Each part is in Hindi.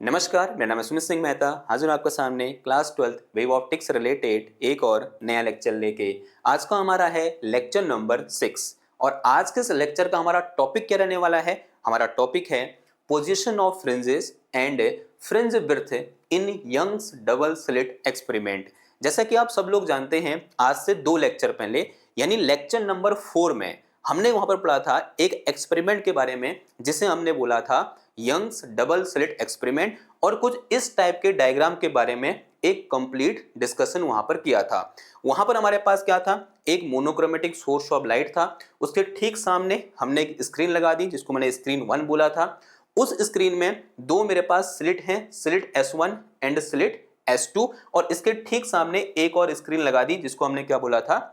नमस्कार, मेरा नाम है सुमित सिंह मेहता। हाजिर हूं आपके सामने क्लास 12 वेव ऑप्टिक्स रिलेटेड एक और नया लेक्चर लेके। आज का हमारा है लेक्चर नंबर 6 और आज के इस लेक्चर का हमारा टॉपिक क्या रहने वाला है। हमारा टॉपिक है position of fringes and fringe width in Young's double slit experiment. जैसा कि आप सब लोग जानते हैं, आज से 2 लेक्चर पहले यानी लेक्चर नंबर 4 में हमने वहां पर पढ़ा था एक एक्सपेरिमेंट के बारे में जिसे हमने बोला था यंग्स डबल स्लिट एक्सपेरिमेंट, और कुछ इस टाइप के डायग्राम के बारे में एक कंप्लीट डिस्कशन वहां पर किया था। वहां पर हमारे पास क्या था, एक मोनोक्रोमेटिक सोर्स ऑफ लाइट था, उसके ठीक सामने हमने एक स्क्रीन लगा दी जिसको मैंने स्क्रीन 1 बोला था। उस स्क्रीन में दो मेरे पास स्लिट हैं, slit S1 and slit S2, और इसके ठीक सामने एक और स्क्रीन लगा दी जिसको हमने क्या बोला था,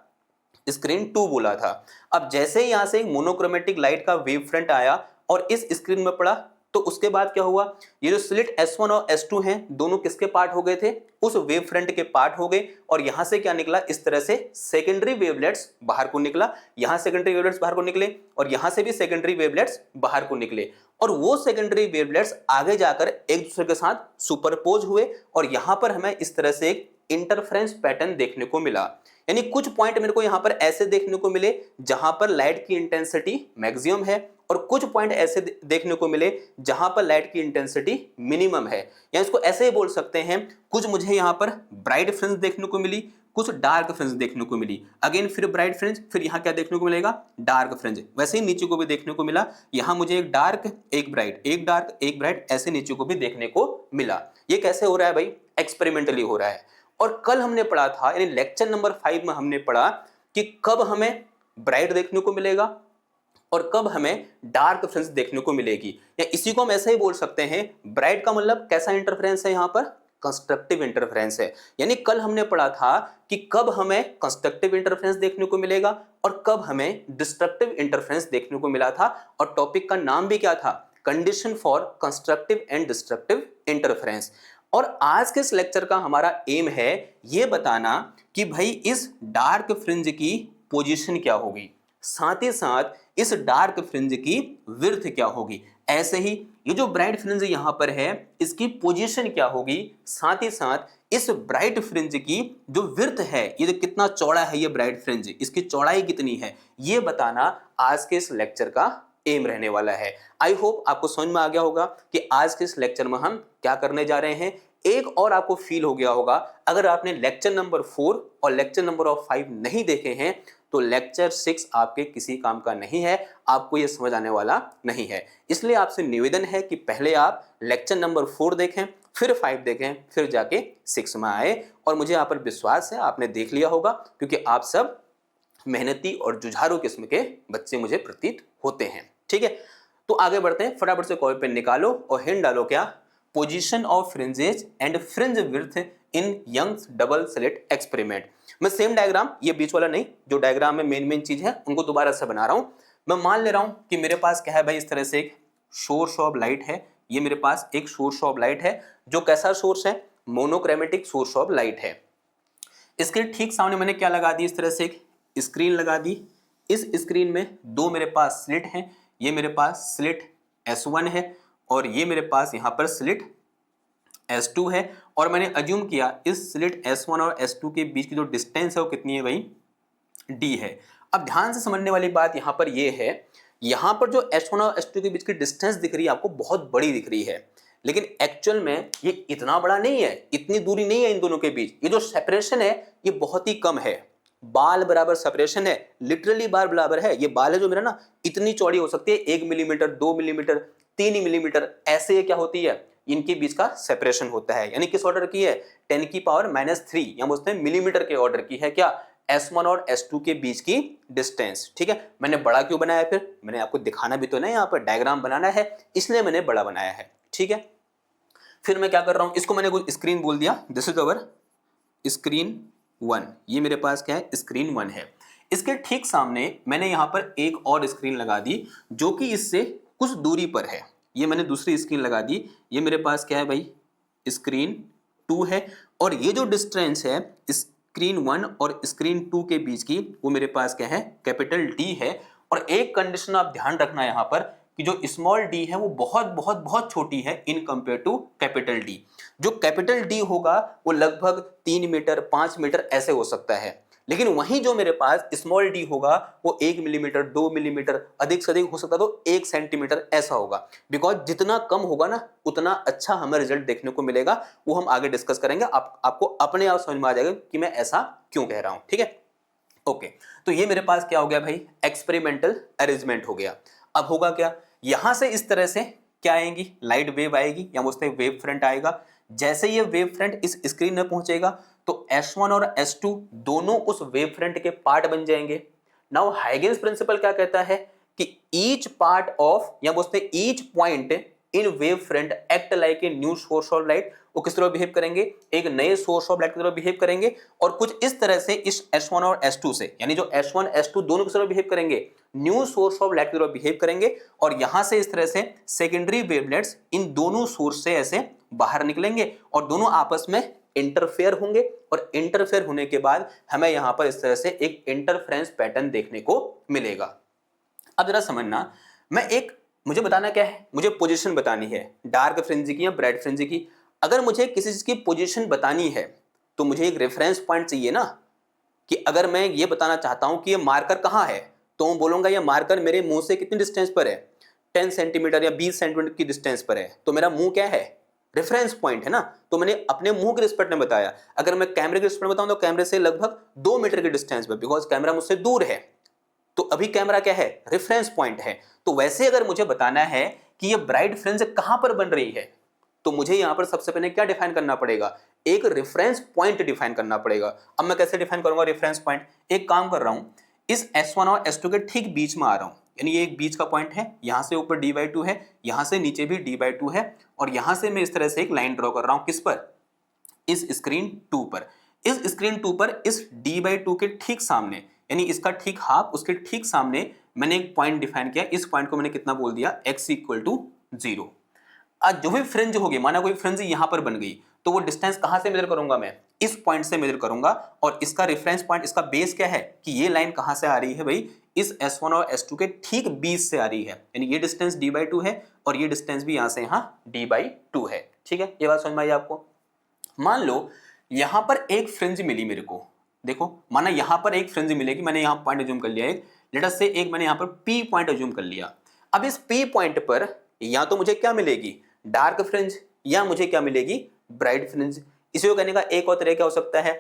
स्क्रीन 2 बोला था। अब जैसे ही यहां से एक मोनोक्रोमेटिक लाइट का वेव फ्रंट आया और इस स्क्रीन में पड़ा, तो उसके बाद क्या हुआ, ये जो स्लिट S1 और S2 हैं दोनों किसके पार्ट हो गए थे, उस वेव फ्रंट के पार्ट हो गए। और यहां से क्या निकला, इस तरह से सेकेंडरी वेवलेट्स बाहर को निकला। यहां सेकेंडरी वेवलेट्स बाहर को निकले और यहां से भी सेकेंडरी वेवलेट्स बाहर को निकले, और वो सेकेंडरी वेवलेट्स आगे जाकर एक दूसरे के साथ सुपरपोज हुए और यहां पर हमें इस तरह से एक इंटरफ्रेंस पैटर्न देखने को मिला। यानी कुछ पॉइंट मेरे को यहां पर ऐसे देखने को मिले जहां पर लाइट की इंटेंसिटी मैक्सिमम है, और कुछ पॉइंट ऐसे देखने को मिले जहां पर लाइट की इंटेंसिटी मिनिमम है। या इसको ऐसे ही बोल सकते हैं, कुछ मुझे यहां पर ब्राइट फ्रिंज देखने को मिली, कुछ डार्क फ्रिंज देखने को मिली। अगेन फिर ब्राइट फ्रिंज, फिर यहां क्या देखने को मिलेगा, डार्क फ्रिंज। वैसे ही नीचे को भी देखने को मिला, यहां मुझे एक डार्क एक ब्राइट, एक डार्क एक ब्राइट, ऐसे नीचे को भी देखने को मिला। ये कैसे हो रहा है भाई, एक्सपेरिमेंटली हो रहा है। और कल हमने पढ़ा था, यानी लेक्चर नंबर 5 में हमने पढ़ा कि कब हमें ब्राइट देखने को मिलेगा और कब हमें डार्क फ्रिंज देखने को मिलेगी। या इसी को हम ऐसे ही बोल सकते हैं, ब्राइट का मतलब कैसा इंटरफेरेंस है, यहां पर कंस्ट्रक्टिव इंटरफेरेंस है। यानी कल हमने पढ़ा था कि कब हमें कंस्ट्रक्टिव इंटरफेरेंस देखने को मिलेगा और कब हमें डिस्ट्रक्टिव इंटरफेरेंस देखने को मिला था, और टॉपिक का नाम भी क्या था, condition for constructive and destructive interference. और आज के इस लेक्चर का हमारा एम है ये बताना कि भाई इस डार्क फ्रिंज की पोजीशन क्या होगी, साथ ही साथ इस डार्क फ्रिंज की विड्थ क्या होगी। ऐसे ही ये जो ब्राइट फ्रिंज यहां पर है इसकी पोजीशन क्या होगी, साथ ही साथ इस ब्राइट फ्रिंज की जो विड्थ है, ये जो कितना चौड़ा है ये ब्राइट फ्रिंज, इसकी चौड़ाई कितनी है, ये बताना आज के इस लेक्चर का एम रहने वाला है। आई होप आपको समझ में आ गया होगा कि आज के इस लेक्चर में हम क्या करने जा रहे हैं। एक और आपको फील हो गया होगा, अगर आपने लेक्चर नंबर 4 और लेक्चर नंबर 5 नहीं देखे हैं तो लेक्चर 6 आपके किसी काम का नहीं है, आपको यह समझ आने वाला नहीं है। इसलिए आपसे निवेदन है कि पहले आप लेक्चर नंबर 4 देखें, फिर 5 देखें, फिर जाके 6 में आए। और मुझे यहाँ पर विश्वास है आपने देख लिया होगा, क्योंकि आप सब मेहनती और जुझारू किस्म के बच्चे मुझे प्रतीत होते हैं। ठीक है, तो आगे बढ़ते हैं, फटाफट से कॉपी पेन निकालो और हिंट डालो, क्या, position of fringes and fringe width in Young's double slit experiment. मैं सेम डायग्राम, ये बीच वाला नहीं, जो डायग्राम में मेन चीज है उनको दोबारा से बना रहा हूं। मैं मान ले रहा हूं कि मेरे पास क्या है भाई, इस तरह से एक सोर्स ऑफ लाइट है। ये मेरे पास एक सोर्स ऑफ लाइट है, जो कैसा सोर्स है, मोनोक्रोमेटिक सोर्स ऑफ लाइट है। इसके ठीक सामने मैंने क्या लगा दी, इस तरह से एक स्क्रीन लगा दी। इस स्क्रीन में दो मेरे पास स्लिट हैं, ये मेरे पास स्लिट S1 है और ये मेरे पास यहां पर स्लिट S2 है। और मैंने अज्यूम किया इस स्लिट S1 और S2 के बीच की जो डिस्टेंस है वो कितनी है भाई, D है। अब ध्यान से समझने वाली बात यहां पर ये है, यहां पर जो S1 और S2 के बीच की डिस्टेंस दिख रही है आपको बहुत बड़ी दिख रही है, लेकिन एक्चुअल में ये इतना बड़ा नहीं है, इतनी दूरी नहीं है इन दोनों के बीच। ये जो सेपरेशन है ये बहुत ही कम है, बाल बराबर सेपरेशन है, लिटरली बाल बराबर है। ये बाल है जो मेरा ना, इतनी चौड़ी हो सकती है, 1 मिलीमीटर, 2 मिलीमीटर, 3 मिलीमीटर, ऐसे ये क्या होती है, इनके बीच का सेपरेशन होता है। यानी किस ऑर्डर की है, 10 की पावर -3, या बोलते हैं मिलीमीटर के ऑर्डर की है क्या, S1 और S2 के बीच की डिस्टेंस। ठीक है, मैंने बड़ा क्यों बनाया, फिर मैंने आपको दिखाना भी तो ना, यहाँ पर डायग्राम बनाना है, इसलिए मैंने बड़ा बनाया है। ठीक है, फिर मैं क्या कर रहा हूं, इसको मैंने कुछ स्क्रीन बोल दिया, दिस इज अवर स्क्रीन 1। ये मेरे पास क्या है, स्क्रीन 1 है। इसके ठीक सामने मैंने यहां पर एक और स्क्रीन लगा दी जो कि इससे कुछ दूरी पर है। ये मैंने दूसरी स्क्रीन लगा दी, ये मेरे पास क्या है भाई, स्क्रीन 2 है। और ये जो डिस्टेंस है स्क्रीन 1 और स्क्रीन 2 के बीच की, वो मेरे पास क्या है, कैपिटल D है। और एक कंडीशन आप ध्यान रखना यहां पर, कि जो स्मॉल डी है वो बहुत बहुत बहुत छोटी है in compare to capital D. जो कैपिटल डी होगा वो लगभग 3 मीटर 5 मीटर ऐसे हो सकता है, लेकिन वहीं जो मेरे पास स्मॉल डी होगा वो 1 मिलीमीटर 2 मिलीमीटर अधिक से अधिक हो सकता तो 1 सेंटीमीटर ऐसा होगा। बिकॉज जितना कम होगा ना उतना अच्छा हमें रिजल्ट देखने को मिलेगा, वो हम आगे डिस्कस करेंगे। आपको अपने आप समझ में आ जाएगा कि मैं ऐसा क्यों कह रहा हूं। ठीक है, ओके। तो ये मेरे पास क्या हो गया भाई, एक्सपेरिमेंटल अरेंजमेंट हो गया। अब होगा क्या, यहां से इस तरह से क्या आएंगी, लाइट वेव आएगी या मुझसे वेव फ्रंट आएगा। जैसे ये वेव फ्रंट इस स्क्रीन में पहुंचेगा तो S1 और S2 दोनों उस वेव फ्रंट के पार्ट बन जाएंगे। नाउ हाइगेन्स प्रिंसिपल क्या कहता है कि ईच पार्ट ऑफ या बोलते each point in wave front act like a new source of light. वो किस तरह बिहेव करेंगे, एक नए सोर्स ऑफ लाइट की तरह बिहेव करेंगे। और कुछ इस तरह से इस S1 और S2 से, यानी जो S1 S2 दोनों किस तरह बिहेव करेंगे, न्यू सोर्स ऑफ लाइट की तरह बिहेव करेंगे। और यहां से इस तरह से सेकेंडरी वेवलेट्स इन दोनों सोर्स से ऐसे बाहर निकलेंगे और दोनों आपस में इंटरफेयर होंगे। और इंटरफेयर होने के बाद हमें यहां पर इस तरह से एक इंटरफेरेंस पैटर्न देखने को मिलेगा। अब जरा समझना, मुझे बताना क्या है, मुझे पोजीशन बतानी है डार्क फ्रिंज की या ब्राइट फ्रिंज की। अगर मुझे किसी चीज की पोजीशन बतानी है तो मुझे एक रेफरेंस पॉइंट चाहिए ना, कि अगर मैं ये बताना चाहता हूं कि ये मार्कर कहां है तो मैं बोलूंगा ये मार्कर मेरे मुंह से कितनी डिस्टेंस पर है, 10 सेंटीमीटर या 20 सेंटीमीटर की डिस्टेंस पर है। तो मेरा मुंह क्या है, रेफरेंस पॉइंट है ना। तो मैंने अपने मुंह के रिस्पेक्ट में बताया। अगर मैं कैमरे के रिस्पेक्ट में बताऊं तो कैमरे से लगभग 2 मीटर की डिस्टेंस पर, बिकॉज कैमरा मुझसे दूर है। तो अभी कैमरा क्या है, रेफरेंस पॉइंट है। तो वैसे अगर मुझे बताना है कि ये ब्राइट फ्रिंज कहां पर बन रही है तो मुझे यहां पर सबसे पहले क्या डिफाइन करना पड़ेगा, एक रेफरेंस पॉइंट डिफाइन करना पड़ेगा। अब मैं कैसे डिफाइन करूंगा रेफरेंस पॉइंट, एक काम कर रहा हूं, इस S1 और S2 के ठीक बीच में आ रहा हूं, यानी ये एक बीच का पॉइंट है, यहां से ऊपर d/2 है, यहां से नीचे भी d/2 है। और यहां से मैं इस तरह से एक लाइन ड्रॉ कर रहा हूं, किस पर, इस स्क्रीन 2 पर। इस स्क्रीन 2 पर इस d/2 के ठीक सामने, यानी इसका ठीक हाफ, उसके ठीक सामने मैंने एक पॉइंट डिफाइन किया। इस पॉइंट को मैंने कितना बोल दिया, x = 0। आज जो भी फ्रिंज होगी, माना कोई फ्रिंज यहां पर बन गई, तो वो डिस्टेंस कहां से मेजर करूंगा, मैं इस पॉइंट से मेजर करूंगा। और इसका रेफरेंस पॉइंट, इसका बेस क्या है कि ये लाइन कहां से आ रही है भाई, इस S1 और S2 के ठीक बीच से आ रही है। यानी ये डिस्टेंस d/2 है और ये डिस्टेंस भी यहां से यहां d/2 है। ठीक है, ये बात समझ में आई आपको। मान लो यहां पर एक फ्रिंज मिली मेरे को, देखो माना यहां पर एक फ्रिंज मिलेगी, मैंने यहां पॉइंट अज्यूम कर लिया, एक लेट अस से एक मैंने यहां पर P पॉइंट अज्यूम कर लिया। अब इस P पॉइंट पर या तो मुझे क्या मिलेगी, डार्क फ्रिंज, या मुझे क्या मिलेगी, ब्राइट फ्रिंज। इसी को कहने का एक और तरीका हो सकता है,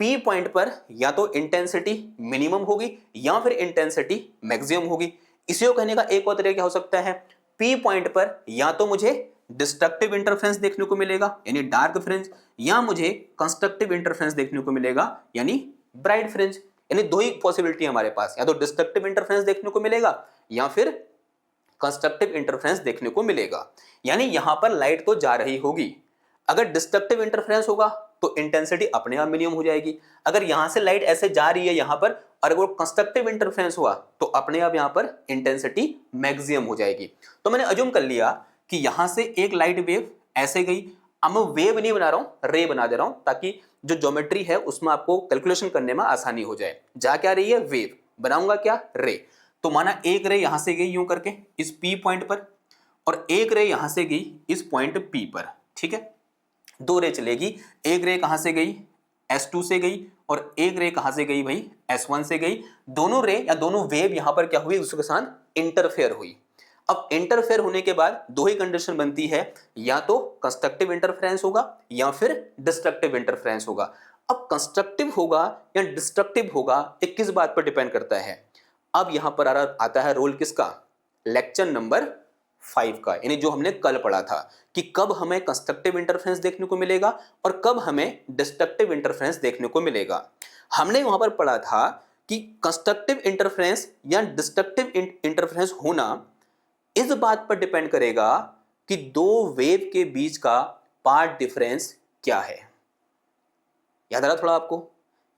P पॉइंट पर या तो इंटेंसिटी मिनिमम होगी या फिर इंटेंसिटी मैक्सिमम होगी। इसी को कहने का एक और तरीका हो सकता है, P पॉइंट पर या तो मुझे डिस्ट्रक्टिव इंटरफेरेंस देखने को मिलेगा यानी डार्क फ्रिंज, या मुझे कंस्ट्रक्टिव इंटरफेरेंस देखने को मिलेगा यानी ब्राइट फ्रिंज। यानी दो ही पॉसिबिलिटी है हमारे पास, या तो डिस्ट्रक्टिव इंटरफेरेंस देखने को मिलेगा या फिर कंस्ट्रक्टिव इंटरफेरेंस देखने को मिलेगा। यानी यहां पर लाइट तो जा रही होगी, अगर डिस्ट्रक्टिव इंटरफेरेंस होगा तो इंटेंसिटी अपने आप मिनिमम हो जाएगी। अगर यहां से लाइट ऐसे जा रही है यहां पर, और अगर कंस्ट्रक्टिव इंटरफेरेंस हुआ तो अपने आप यहां पर इंटेंसिटी मैक्सिमम हो जाएगी। तो मैंने अज्यूम कर लिया कि यहां से एक लाइट वेव ऐसे गई। अब मैं वेव नहीं बना रहा हूं, रे बना दे रहा हूं, ताकि जो ज्योमेट्री है उसमें आपको कैलकुलेशन करने में आसानी हो जाए। जा क्या रही है, वेव, बनाऊंगा क्या, रे। तो माना एक रे यहां से गई यूं करके इस P पॉइंट पर, और एक रे यहां से गई इस पॉइंट P पर। ठीक है, दो रे चलेगी, एक रे कहां से गई, S2 से गई, और एक रे कहां से गई भाई, S1 से गई। दोनों रे या दोनों वेव यहां पर क्या हुई, एक दूसरे के साथ इंटरफेयर हुई। अब इंटरफेयर होने के बाद दो ही कंडीशन बनती है, या तो कंस्ट्रक्टिव इंटरफेरेंस होगा या फिर डिस्ट्रक्टिव इंटरफेरेंस होगा। अब कंस्ट्रक्टिव होगा या डिस्ट्रक्टिव होगा, ये किस बात पर डिपेंड करता है। अब यहां पर आता है रोल किसका, लेक्चर नंबर 5 का, यानी जो हमने कल पढ़ा था कि कब हमें कंस्ट्रक्टिव इंटरफेरेंस देखने को मिलेगा और कब हमें डिस्ट्रक्टिव इंटरफेरेंस देखने को मिलेगा। हमने वहां पर पढ़ा था कि कंस्ट्रक्टिव इंटरफेरेंस या डिस्ट्रक्टिव इंटरफेरेंस होना इस बात पर डिपेंड करेगा कि दो वेव के बीच का पार्ट डिफरेंस क्या है। याद आ रहा थोड़ा आपको,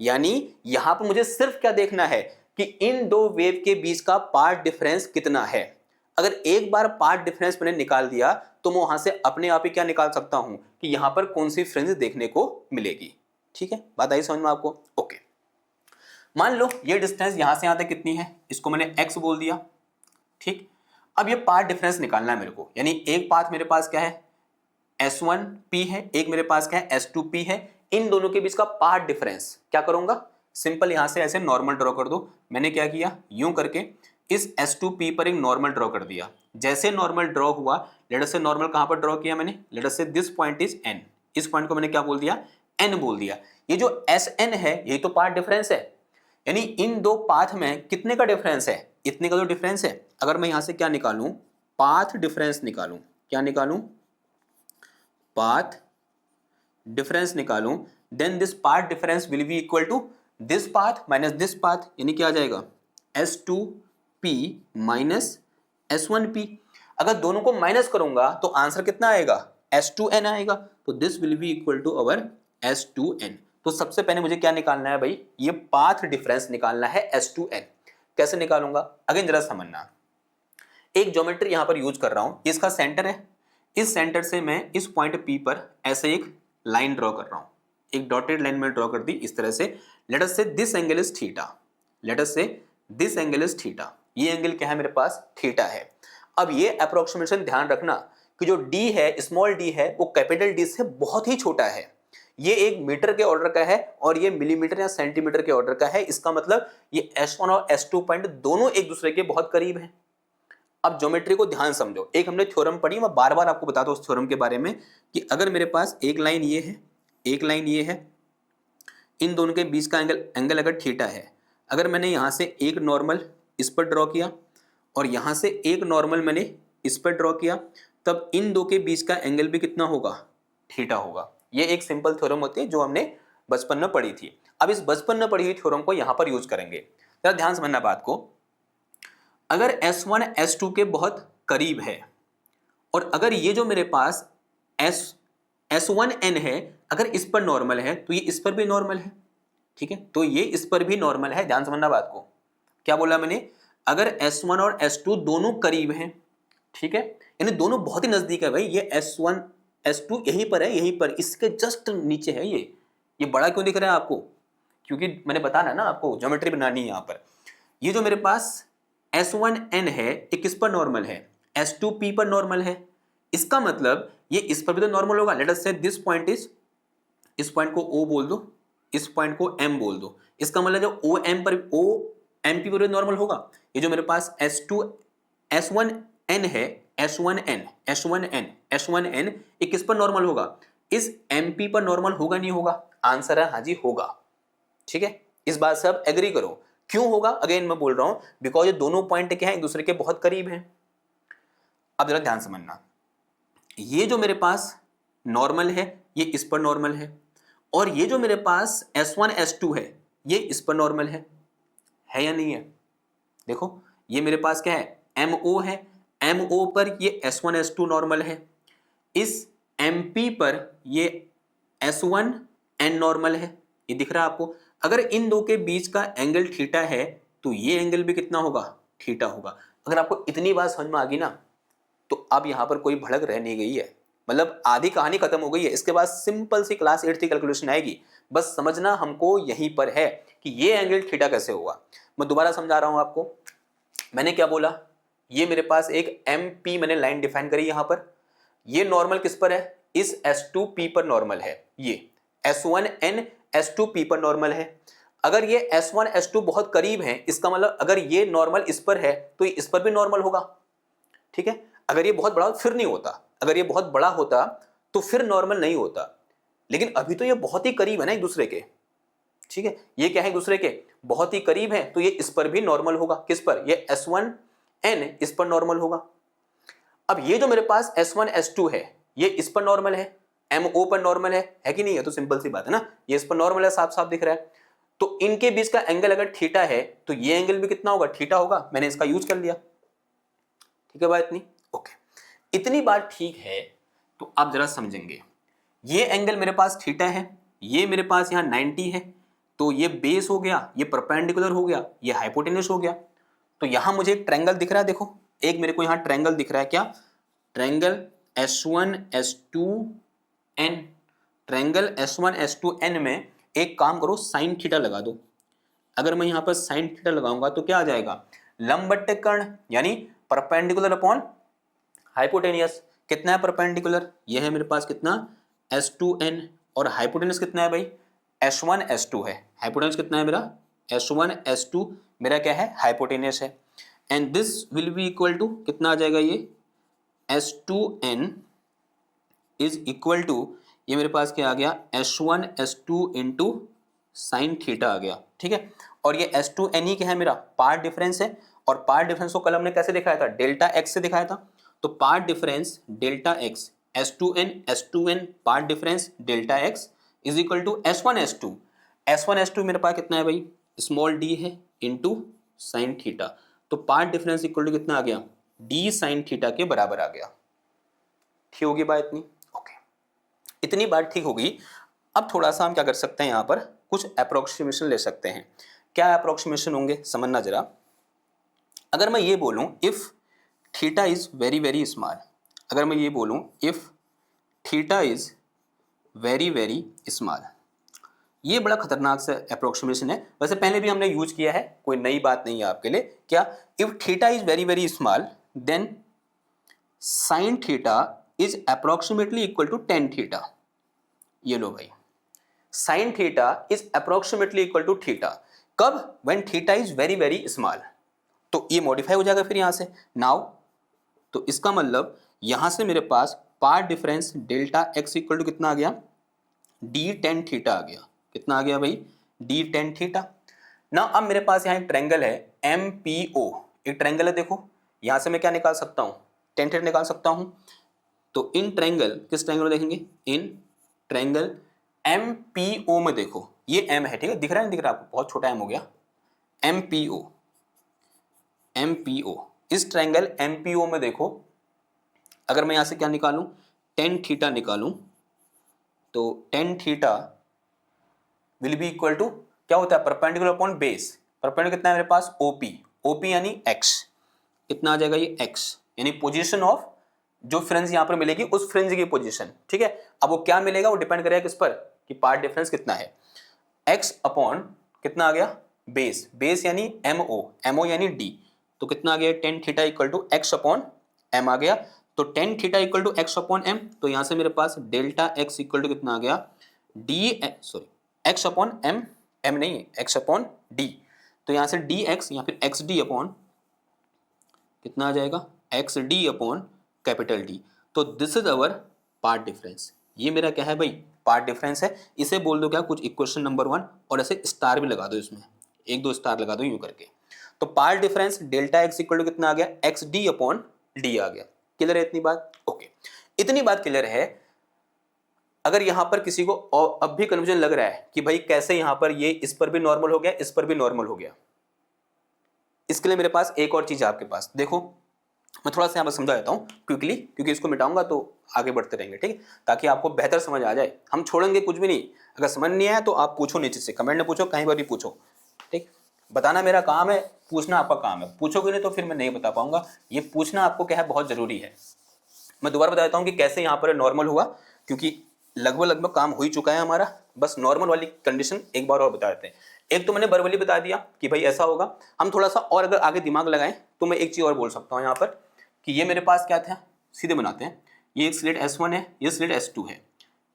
यानी यहां पर मुझे सिर्फ क्या देखना है कि इन दो वेव के बीच का पार्ट डिफरेंस कितना है। अगर एक बार पार्ट डिफरेंस मैंने निकाल दिया तो मैं वहां से अपने आप ही क्या निकाल सकता हूं कि यहां पर कौन सी फ्रिंज देखने को मिलेगी। ठीक है, बात आई समझ में आपको। ओके, मान लो ये डिस्टेंस यहां से यहां तक कितनी है, इसको मैंने x बोल दिया। ठीक, अब ये पाथ डिफरेंस निकालना है मेरे को, यानी एक पाथ मेरे पास क्या है S1P है, एक मेरे पास क्या है S2P है, इन दोनों के बीच का पाथ डिफरेंस क्या करूंगा, सिंपल यहां से ऐसे नॉर्मल ड्रॉ कर दो। मैंने क्या किया, यूं करके इस S2P पर एक नॉर्मल ड्रॉ कर दिया। जैसे नॉर्मल ड्रॉ हुआ, लेट अस से नॉर्मल कहां पर ड्रॉ किया मैंने, लेट अस से दिस पॉइंट इज n, इस पॉइंट को मैंने क्या बोल दिया, n बोल दिया। ये जो Sn है यही तो पाथ डिफरेंस है, यानी इन दो पाथ में कितने का डिफरेंस है, इतने का तो डिफरेंस है। अगर मैं यहां से क्या निकालूं, पाथ डिफरेंस निकालूं, क्या निकालूं, पाथ डिफरेंस निकालूं, then this path difference will be equal to this path minus this path, यानी क्या आ जाएगा S2P माइनस S1P। अगर दोनों को माइनस करूंगा तो आंसर कितना आएगा, S2N आएगा। तो this will be equal to our S2N। तो सबसे पहले मुझे क्या निकालना है भाई, ये पाथ डिफरेंस निकालना है S2N। कैसे निकालूंगा, अगेन जरा समझना। एक ज्योमेट्री यहां पर यूज कर रहा हूं, इसका सेंटर है, इस सेंटर से मैं इस पॉइंट P पर ऐसे एक लाइन ड्रॉ कर रहा हूं, एक डॉटेड लाइन में ड्रॉ कर दी इस तरह से। लेट अस से this angle is theta, let us से दिस एंगल इज थीटा, ये एंगल क्या है मेरे पास, थीटा है। अब ये अप्रोक्सीमेशन ध्यान रखना कि जो d है, स्मॉल d है, वो कैपिटल D से बहुत ही छोटा है। ये एक मीटर के ऑर्डर का है और ये मिलीमीटर या सेंटीमीटर के ऑर्डर का है। इसका मतलब ये S1 और S2 पॉइंट दोनों एक दूसरे के बहुत करीब हैं। अब ज्योमेट्री को ध्यान समझो, एक हमने थ्योरम पढ़ी, मैं बार बार आपको बताता हूं उस थ्योरम के बारे में, कि अगर मेरे पास एक लाइन ये है, एक लाइन ये है, इन दोनों के बीच का एंगल अगर थीटा है, अगर मैंने यहां से एक नॉर्मल इस पर ड्रॉ किया और यहां से एक नॉर्मल मैंने इस पर ड्रॉ किया, तब इन दो के बीच का एंगल भी कितना होगा, थीटा होगा। ये एक सिंपल थ्योरम होती है जो हमने बचपन में पढ़ी थी। अब इस बचपन में पढ़ी हुई थ्योरम को यहां पर यूज करेंगे। जरा ध्यान समझना बात को, अगर S1 S2 के बहुत करीब है और अगर ये जो मेरे पास S1N है, अगर इस पर नॉर्मल है तो ये इस पर भी नॉर्मल है, ठीक है, तो ये इस पर भी नॉर्मल है। ध्यान समझना बात को, क्या बोला मैंने, अगर S1 और S2 दोनों करीब हैं, ठीक है, यानी दोनों बहुत ही नजदीक है भाई, ये S1 S2 यहीं पर है, यहीं पर इसके जस्ट नीचे है। ये बड़ा क्यों दिख रहा है आपको, क्योंकि मैंने बताना ना आपको ज्योमेट्री बनानी है। यहाँ पर ये जो मेरे पास S1N है, ये किस पर नॉर्मल है, S2P पर नॉर्मल है। इसका मतलब ये इस पर भी तो नॉर्मल होगा। लेट अस से दिस पॉइंट इज, इस पॉइंट को O बोल दो, इस पॉइंट को M बोल दो। इसका मतलब जो OM पर OMP पर नॉर्मल होगा। ये जो मेरे पास S1N है, S1N ये किस पर नॉर्मल होगा, इस MP पर नॉर्मल होगा नहीं होगा, आंसर है हाँ जी होगा। ठीक है, इस बात से आप एग्री करो। क्यों होगा, अगेन मैं बोल रहा हूं, बिकॉज ये दोनों पॉइंट क्या है, एक दूसरे के बहुत करीब हैं। अब जरा ध्यान समझना, ये जो मेरे पास नॉर्मल है ये इस पर नॉर्मल है, और ये जो मेरे पास S1 S2 है ये इस पर नॉर्मल है या नहीं है। देखो ये मेरे पास क्या है, MO है, MO पर ये S1 S2 नॉर्मल है, इस MP पर ये S1N नॉर्मल है। ये दिख रहा है आपको। अगर इन दो के बीच का एंगल थीटा है तो ये एंगल भी कितना होगा, थीटा होगा। अगर आपको इतनी बात समझ में आ गई ना, तो अब यहां पर कोई भड़क रह नहीं गई है, मतलब आधी कहानी खत्म हो गई है। इसके बाद सिंपल सी क्लास 8 की कैलकुलेशन आएगी। बस समझना हमको यहीं पर है कि ये एंगल थीटा कैसे होगा। मैं दोबारा समझा रहा हूं आपको, मैंने क्या बोला, ये मेरे पास एक MP मैंने लाइन डिफाइन करी यहां पर, ये नॉर्मल किस पर है, इस S2P पर नॉर्मल है, ये S1N S2P पर नॉर्मल है। अगर ये S1 S2 बहुत करीब है, इसका मतलब अगर ये नॉर्मल इस पर है तो ये इस पर भी नॉर्मल होगा। ठीक है, अगर ये बहुत बड़ा फिर नहीं होता, अगर ये बहुत बड़ा होता तो फिर नॉर्मल नहीं होता, लेकिन अभी तो ये बहुत ही करीब है ना एक दूसरे के। ठीक है, ये क्या है, एक दूसरे के बहुत ही करीब है, तो ये इस पर भी नॉर्मल होगा। किस पर, ये S1N इस पर नॉर्मल होगा। अब ये जो मेरे पास S1 S2 है ये इस पर नॉर्मल है, MO पर नॉर्मल है कि नहीं है, तो सिंपल सी बात है ना, ये इस पर नॉर्मल है, साफ साफ दिख रहा है। तो इनके बीच का एंगल अगर थीटा है तो ये एंगल भी कितना होगा, थीटा होगा। मैंने इसका यूज कर लिया। ठीक है बात इतनी, ओके, इतनी बात ठीक है। तो आप जरा समझेंगे, ये एंगल मेरे पास थीटा है, ये मेरे पास यहाँ 90 है, तो ये बेस हो गया, ये परपेंडिकुलर हो गया, ये हाइपोटेन्यूस हो गया। तो यहां मुझे एक ट्रायंगल दिख रहा है, देखो एक मेरे को यहाँ ट्रायंगल दिख रहा है, क्या triangle S1 S2N। Triangle S1 S2N में एक काम करो, साइन थीटा लगा दो। अगर मैं यहाँ पर साइन थीटा लगाऊंगा तो क्या आ जाएगा, लंबवत कर्ण यानी परपेंडिकुलर अपॉन हाइपोटेनियस। कितना है परपेंडिकुलर? ये है मेरे पास कितना, S2n, और हाइपोटेनियस कितना है भाई, S1 S2 है। हाइपोटेनियस कितना है मेरा, S1 S2 मेरा क्या है, हाइपोटेनियस है। And this will be equal to कितना आ जाएगा, ये S2n इज इक्वल टू, ये मेरे पास क्या आ गया, S1 S2 into sine theta आ गया, ठीक है। और ये S2n ही क्या है, मेरा पार्ट डिफरेंस है, और पार्ट डिफरेंस को कल हमने कैसे दिखाया था, डेल्टा एक्स से दिखाया था। तो path difference delta x, S2n path difference delta x is equal to S1 S2। S1 S2 मेरे पास कितना है भाई, स्मॉल d है इंटू साइन थीटा। तो पार्ट डिफरेंस इक्वल टू कितना आ गया, d साइन थीटा के बराबर आ गया। ठीक होगी बात इतनी? ओके, इतनी बात ठीक होगी। अब थोड़ा सा हम क्या कर सकते हैं, यहाँ पर कुछ अप्रोक्सीमेशन ले सकते हैं। क्या अप्रोक्सीमेशन होंगे, समझना जरा। अगर मैं ये बोलूं if theta is very very small, अगर मैं ये बोलूं if theta is very very small, ये बड़ा खतरनाक सा अप्रोक्सीमेशन है। वैसे पहले भी हमने यूज किया है, कोई नई बात नहीं है आपके लिए। क्या, if theta is very very small then sine theta is approximately equal to tan theta. ये लो भाई, sine theta is approximately equal to theta. कब, when theta is very very small. तो ये मॉडिफाई हो जाएगा फिर यहाँ से नाउ। तो इसका मतलब यहाँ से मेरे पास path difference delta x equal to कितना आ गया, डी टेन थीटा आ गया। कितना आ गया भाई, डी टेन थीटा। ना अब मेरे पास यहाँ एक ट्रायंगल है MPO, एक ट्रायंगल है। देखो यहाँ से मैं क्या निकाल सकता हूँ, टेन थीटा निकाल सकता हूँ। तो इन ट्रायंगल, किस ट्रायंगल में देखेंगे, इन ट्रायंगल MPO में देखो, ये M है, ठीक है, दिख रहा है, नहीं दिख रहा आपको, बहुत छोटा M हो गया। MPO, इस ट्रायंगल MPO में देखो, अगर मैं यहाँ से क्या निकालूं, टेन थीटा निकालूं, तो tan theta will be equal to क्या होता है, परपेंडिकुलर अपॉन बेस। परपेंडिकुलर कितना है मेरे पास, OP यानी x, कितना आ जाएगा ये x, यानी पोजीशन ऑफ जो फ्रिंज यहाँ पर मिलेगी उस फ्रिंज की पोजीशन, ठीक है। अब वो क्या मिलेगा, वो डिपेंड करेगा किस पर, कि पार्ट डिफरेंस कितना है, x अपॉन कितना आ गया, बेस, बेस यानी MO यानी d। तो कितना आ गया, tan theta equal to x upon m आ गया। तो tan theta equal to x upon m, तो यहाँ से मेरे पास डेल्टा x इक्वल टू कितना आ गया, x अपॉन m नहीं है, x अपॉन d। तो यहाँ से dx या फिर xd अपॉन कितना आ जाएगा, xd अपॉन कैपिटल D। तो this is our path difference. ये मेरा क्या है भाई, पार्ट डिफरेंस है। इसे बोल दो क्या, कुछ इक्वेशन नंबर 1, और ऐसे स्टार भी लगा दो, इसमें एक दो स्टार लगा दो यूं करके। तो path difference delta x equal to कितना आ गया, XD अपॉन D आ गया। क्लियर है इतनी बात? ओके, इतनी बात क्लियर है। अगर यहां पर किसी को अब भी कन्फ्यूजन लग रहा है कि भाई कैसे यहां पर ये इस पर भी नॉर्मल हो गया, इस पर भी नॉर्मल हो गया, इसके लिए मेरे पास एक और चीज है आपके पास। देखो मैं थोड़ा सा यहाँ पर समझा देता हूँ क्विकली, क्योंकि इसको मिटाऊंगा तो आगे बढ़ते रहेंगे, ठीक है, ताकि आपको बेहतर समझ आ जाए। हम छोड़ेंगे कुछ भी नहीं। अगर समझ नहीं आया तो आप पूछो, नीचे से कमेंट में पूछो, कहीं पर भी पूछो, ठीक। बताना मेरा काम है, पूछना आपका काम है। पूछोगे नहीं तो फिर मैं नहीं बता पाऊंगा। ये पूछना आपको क्या है, बहुत जरूरी है। मैं दोबारा बता देता हूँ कि कैसे यहाँ पर नॉर्मल हुआ, क्योंकि लगभग काम हो ही चुका है हमारा। बस नॉर्मल वाली कंडीशन एक बार और बता देते हैं। एक तो मैंने वर्बली बता दिया कि भाई ऐसा होगा। हम थोड़ा सा और अगर आगे दिमाग लगाएं तो मैं एक चीज़ और बोल सकता हूँ यहाँ पर, कि ये मेरे पास क्या था, सीधे बनाते हैं। ये एक स्लिट S1 है, ये स्लिट S2 है,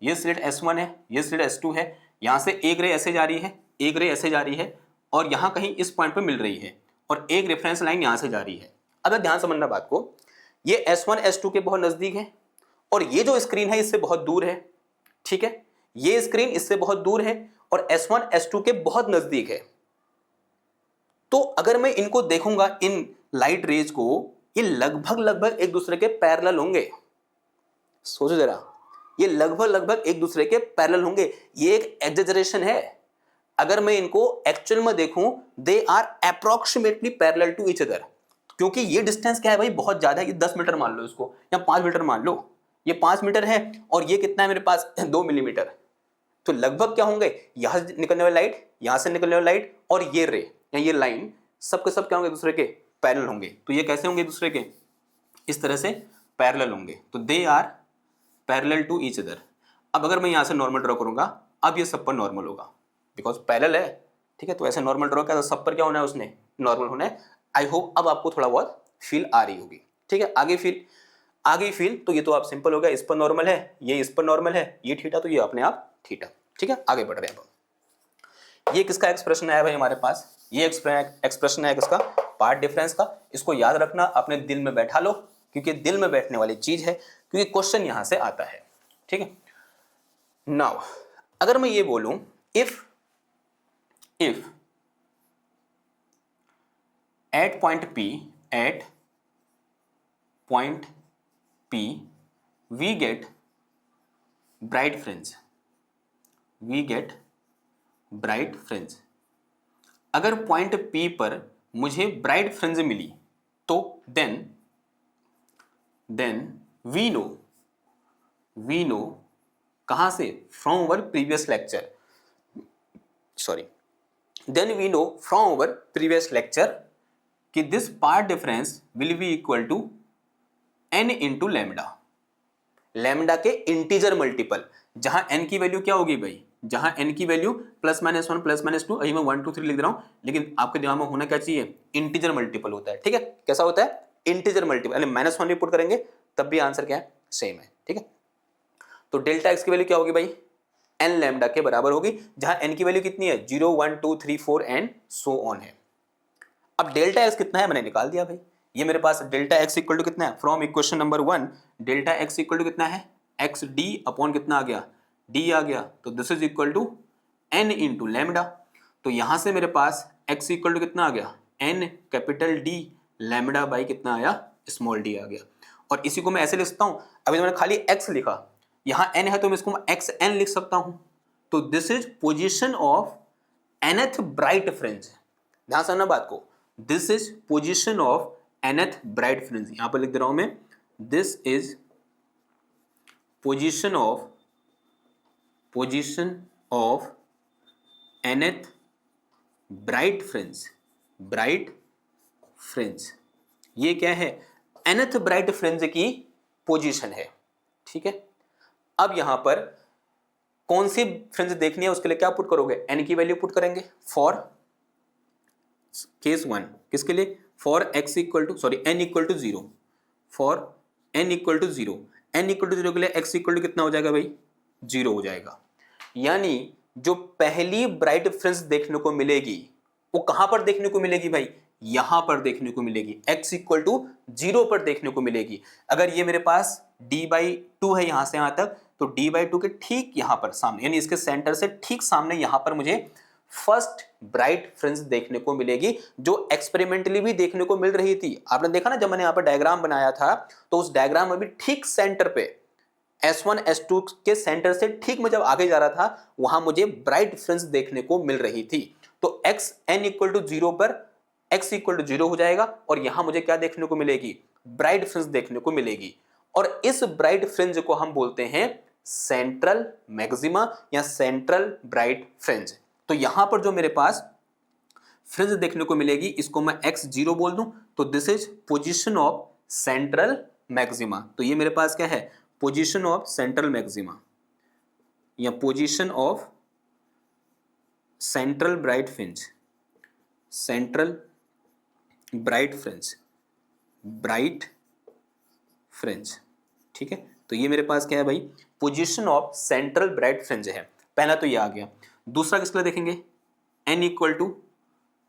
ये स्लिट S1 है, ये स्लिट S2 है। यहाँ से एक रे ऐसे जा रही है, एक रे ऐसे जा रही है, और यहाँ कहीं इस पॉइंट पर मिल रही है, और एक रेफरेंस लाइन यहाँ से जा रही है। अगर ध्यान समझना बात को, ये S1 S2 के बहुत नज़दीक है, और ये जो स्क्रीन है इससे बहुत दूर है, ठीक है। ये स्क्रीन इससे बहुत दूर है और S1 S2 के बहुत नज़दीक है। तो अगर मैं इनको देखूंगा, इन लाइट रेज को, ये लगभग एक दूसरे के पैरेलल होंगे। सोचो जरा, ये लगभग एक दूसरे के पैरेलल होंगे। ये एक एग्जैजरेशन है। अगर मैं इनको एक्चुअल में देखूं, they are approximately parallel to each other. क्योंकि ये डिस्टेंस क्या है भाई, बहुत ज्यादा है। ये 10 मीटर मान लो इसको, या 5 मीटर मान लो। ये 5 मीटर है और ये कितना है मेरे पास, 2 मिलीमीटर। तो लगभग क्या होंगे, यहां से निकलने वाली लाइट, यहां से निकलने वाली लाइट, और ये रे या ये लाइन, सब के सब क्या होंगे, दूसरे के पैरेलल होंगे। तो ये कैसे होंगे, दूसरे के इस तरह से पैरेलल होंगे। तो they are parallel to each other. अब अगर मैं यहां से नॉर्मल ड्रॉ करूंगा, अब ये सब पर नॉर्मल होगा, बिकॉज पैरेलल है, ठीक है। तो ऐसे नॉर्मल ड्रॉ किया तो सब पर क्या होना है, उसने नॉर्मल होना है। आई होप अब आपको थोड़ा बहुत फील आ रही होगी। ठीक है, आगे फील तो ये तो आप सिंपल हो गया, इस पर नॉर्मल है, ये इस पर नॉर्मल है, ये थीटा तो ये अपने आप थीटा। ठीक है, आगे बढ़ रहे हैं अब। ये किसका एक्सप्रेशन आया भाई हमारे पास, ये एक्सप्रेशन है किसका, पार्ट डिफरेंस का। इसको याद रखना, अपने दिल में बैठा लो, क्योंकि दिल में बैठने वाली चीज है, क्योंकि क्वेश्चन यहां से आता है। ठीक है, नाउ अगर मैं ये बोलूं if at point P we get bright fringe, अगर पॉइंट P पर मुझे ब्राइट फ्रिंज मिली तो देन वी नो कहां से, from our previous lecture, then we know from our previous lecture कि this path difference will be equal to n into lambda के इंटीजर मल्टीपल, जहां n की वैल्यू क्या होगी भाई, जहां n की वैल्यू प्लस माइनस 1 प्लस माइनस 2, अभी मैं 1 2 3 लिख रहा हूं, लेकिन आपके दिमाग में होना क्या चाहिए, इंटीजर मल्टीपल होता है। ठीक है, कैसा होता है, इंटीजर मल्टीपल, यानी माइनस 1 भी पुट करेंगे तब भी आंसर क्या है, सेम है। ठीक है, तो डेल्टा x की वैल्यू क्या होगी भाई, n लैम्डा के बराबर होगी, जहां n की वैल्यू कितनी है, 0 1 2 3 4 एंड सो ऑन है। अब डेल्टा x कितना है मैंने निकाल दिया भाई, ये मेरे पास डेल्टा x इक्वल टू कितना है, from equation number 1 delta x equal to कितना है, एक्स डी अपॉन कितना आ गया, d आ गया, तो this is equal to n into lambda. तो यहां से मेरे पास x इक्वल टू कितना आ गया, n capital D lambda by कितना आया, स्मॉल d आ गया। और इसी को मैं ऐसे लिख सकता हूं, अभी तो मैंने खाली x लिखा, यहां n है तो मैं इसको xn लिख सकता हूं। तो this is position of nth bright fringe, ध्यान से समझना बात को, this is position of nth bright fringe, यहां पर लिख दे रहा हूं मैं, this is position of nth bright fringe, ये क्या है, nth ब्राइट फ्रिंज की पोजीशन है। ठीक है, अब यहां पर कौन सी फ्रिंज देखनी है, उसके लिए क्या पुट करोगे, n की वैल्यू पुट करेंगे फॉर केस 1, किसके लिए, for x equal to n equal to 0, for n equal to 0, n equal to 0 के लिए x इक्वल टू कितना हो जाएगा भाई, 0 हो जाएगा। यानी जो पहली ब्राइट फ्रिंज देखने को मिलेगी वो कहां पर देखने को मिलेगी भाई, यहां पर देखने को मिलेगी, x इक्वल टू 0 पर देखने को मिलेगी। अगर ये मेरे पास d/2 है यहां से यहां तक, तो d/2 के ठीक यहां पर सामने, यानी इसके सेंटर से ठीक सामने यहां पर मुझे फर्स्ट ब्राइट फ्रिंज देखने को मिलेगी, जो एक्सपेरिमेंटली भी देखने को मिल रही थी। आपने देखा ना, जब मैंने यहां पर डायग्राम बनाया था तो उस डायग्राम में भी ठीक सेंटर पे S1 S2 के सेंटर से ठीक मैं जब आगे जा रहा था वहां मुझे ब्राइट फ्रिंज देखने को मिल रही थी। तो x n इक्वल टू 0 पर x इक्वल टू 0 हो जाएगा और यहां मुझे क्या देखने को मिलेगी, ब्राइट फ्रिंज देखने को मिलेगी। और इस ब्राइट फ्रिंज को हम बोलते हैं सेंट्रल मैक्सिमा या सेंट्रल ब्राइट फ्रिंज। तो यहां पर जो मेरे पास फ्रिंज देखने को मिलेगी, इसको मैं x0 बोल दूं, तो this is position of central maxima. तो ये मेरे पास क्या है, पोजीशन ऑफ सेंट्रल मैक्सिमा या position of central bright fringe, central bright fringe. ठीक है, तो ये मेरे पास क्या है भाई, position of central bright fringe है। पहला तो ये आ गया। दूसरा किसके लिए देखेंगे, n इक्वल टू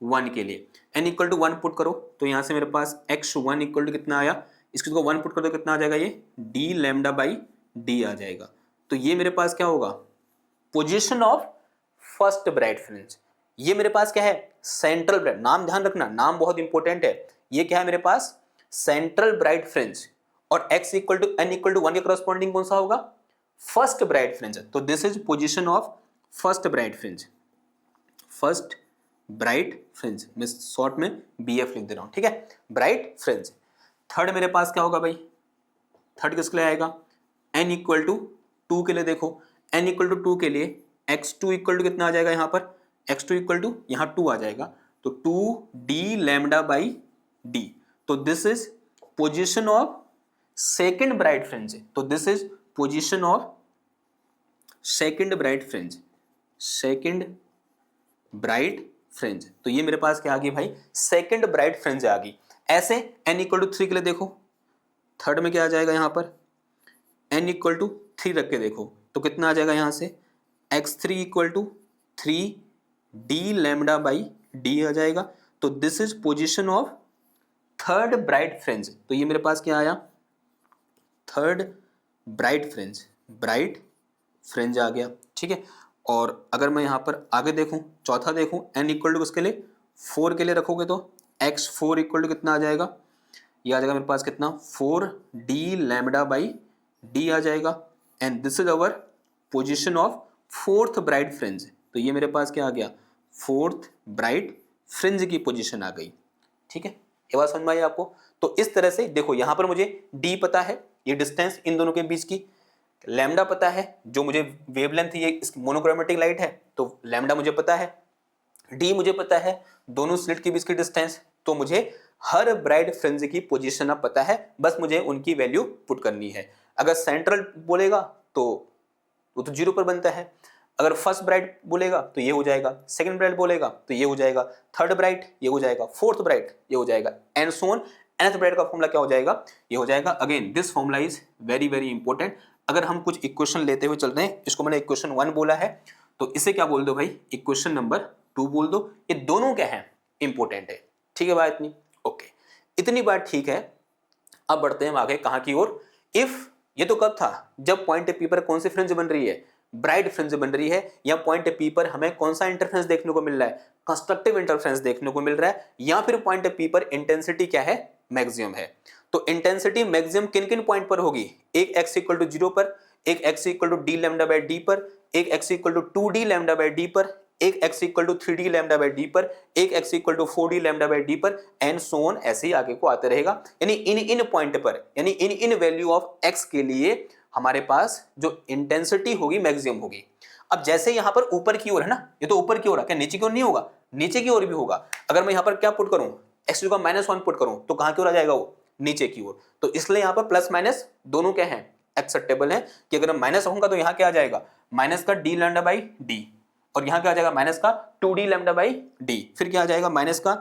1 के लिए, n इक्वल टू 1 पुट करो तो यहां से मेरे पास x1 इक्वल टू कितना आया, इसको 1 पुट कर दो कितना आ जाएगा, ये d लैम्डा बाई d आ जाएगा। तो ये मेरे पास क्या होगा, position of first bright fringe. ये मेरे पास क्या है, सेंट्रल ब्राइट, नाम ध्यान रखना, नाम बहुत इंपॉर्टेंट है। ये क्या है मेरे पास, सेंट्रल ब्राइट फ्रिंज, और x equal to n equal to 1 के करस्पॉन्डिंग कौन सा होगा, फर्स्ट ब्राइट फ्रिंज। तो this is position of first bright fringe, first bright fringe, मैं शॉर्ट में BF लिख दे रहा हूं। ठीक है, ब्राइट फ्रिंज। थर्ड मेरे पास क्या होगा भाई, थर्ड किसके लिए आएगा, n इक्वल टू 2 के लिए। देखो n इक्वल टू 2 के लिए x2 इक्वल टू कितना आ जाएगा, यहाँ पर x2 इक्वल टू यहाँ 2 आ जाएगा, तो 2d लैम्डा बाई d। तो this is position of second bright fringe. तो this is position of second bright fringe, second bright fringe. तो ये मेरे पास क्या आ गई भाई, सेकेंड ब्राइट फ्रिंज आ गई। ऐसे n इक्वल टू 3 के लिए देखो, थर्ड में क्या आ जाएगा यहाँ पर, n इक्वल टू 3 रख के देखो तो कितना आ जाएगा यहाँ से, x3 equal to 3 d lambda by d आ जाएगा। तो this is position of third bright fringe. तो ये मेरे पास क्या आया, थर्ड ब्राइट फ्रिंज आ गया, ठीक है। और अगर मैं यहाँ पर आगे देखूँ, चौथा देखूँ, n इक्वल टू उसके लिए 4 के लिए रखोगे तो x4 इक्वल टू कितना आ जाएगा, ये आ जाएगा मेरे पास कितना, 4d लैम्डा बाई d आ जाएगा। And this is our position of fourth bright fringe. तो ये मेरे पास क्या आ गया, फोर्थ ब्राइट फ्रिंज की पोजीशन आ गई, ठीक है। ये बात समझ में आई आपको। तो इस तरह से देखो, यहाँ पर मुझे d पता है, ये डिस्टेंस इन दोनों के बीच की, लैम्डा पता है जो मुझे वेवलेंथ, ये मोनोक्रोमेटिक लाइट है तो लैम्डा मुझे पता है, d मुझे पता है दोनों स्लिट के बीच की डिस्टेंस। तो मुझे हर ब्राइट फ्रिंज की पोजीशन अब पता है, बस मुझे उनकी वैल्यू पुट करनी है। अगर सेंट्रल बोलेगा तो वो तो 0 पर बनता है, अगर फर्स्ट ब्राइट बोलेगा तो ये हो जाएगा, सेकंड ब्राइट बोलेगा तो ये हो जाएगा, थर्ड ब्राइट ये हो जाएगा, फोर्थ ब्राइट ये हो जाएगा, and so on. nth bright का फॉर्मूला क्या हो जाएगा, ये हो जाएगा। Again this formula is very very important. अगर हम कुछ इक्वेशन लेते हुए चल रहे हैं, इसको मैंने इक्वेशन 1 बोला है, तो इसे क्या बोल दो भाई, इक्वेशन नंबर 2 बोल दो। ये दोनों क्या है, इंपॉर्टेंट है, ठीक है बात इतनी, ओके, इतनी बात ठीक है। अब बढ़ते हैं आगे कहाँ की ओर। इफ, ये तो कब था, जब पॉइंट पी पर कौन सी फ्रिंज बन रही है, ब्राइट फ्रिंज बन रही है, या पॉइंट पी पर हमें कौन सा इंटरफेरेंस देखने को मिल रहा है, कंस्ट्रक्टिव इंटरफेरेंस देखने को मिल रहा है, या फिर पॉइंट पी पर इंटेंसिटी क्या है, मैक्सिमम है। तो इंटेंसिटी मैक्सिमम किन किन पॉइंट पर होगी, एक x इक्वल टू 0 पर, एक x equal to D lambda by D पर, एक x equal to 2d lambda by D पर, एक x equal to 3d lambda by D पर, एक x equal to 4d lambda by D पर, एंड सो ऑन, ऐसे ही आगे को आते रहेगा। यानी इन पॉइंट पर, यानी इन वैल्यू ऑफ x के लिए हमारे पास जो इंटेंसिटी होगी मैक्सिमम होगी। अब जैसे यहां पर ऊपर की ओर है ना, ये तो ऊपर की ओर है, क्या नीचे की ओर नहीं होगा, नीचे की ओर भी होगा। अगर मैं यहां पर क्या पुट करूं, x टू का -1 पुट करूं तो कहां की ओर आ जाएगा, वो नीचे की ओर। तो इसलिए यहां पर प्लस माइनस दोनों क्या है, एक्सेप्टेबल है, कि अगर माइनस होगा तो यहां क्या आ जाएगा, माइनस का d लैम्डा बाई डी, और यहां क्या आ जाएगा, माइनस का 2d लैम्डा बाई डी, फिर क्या आ जाएगा माइनस का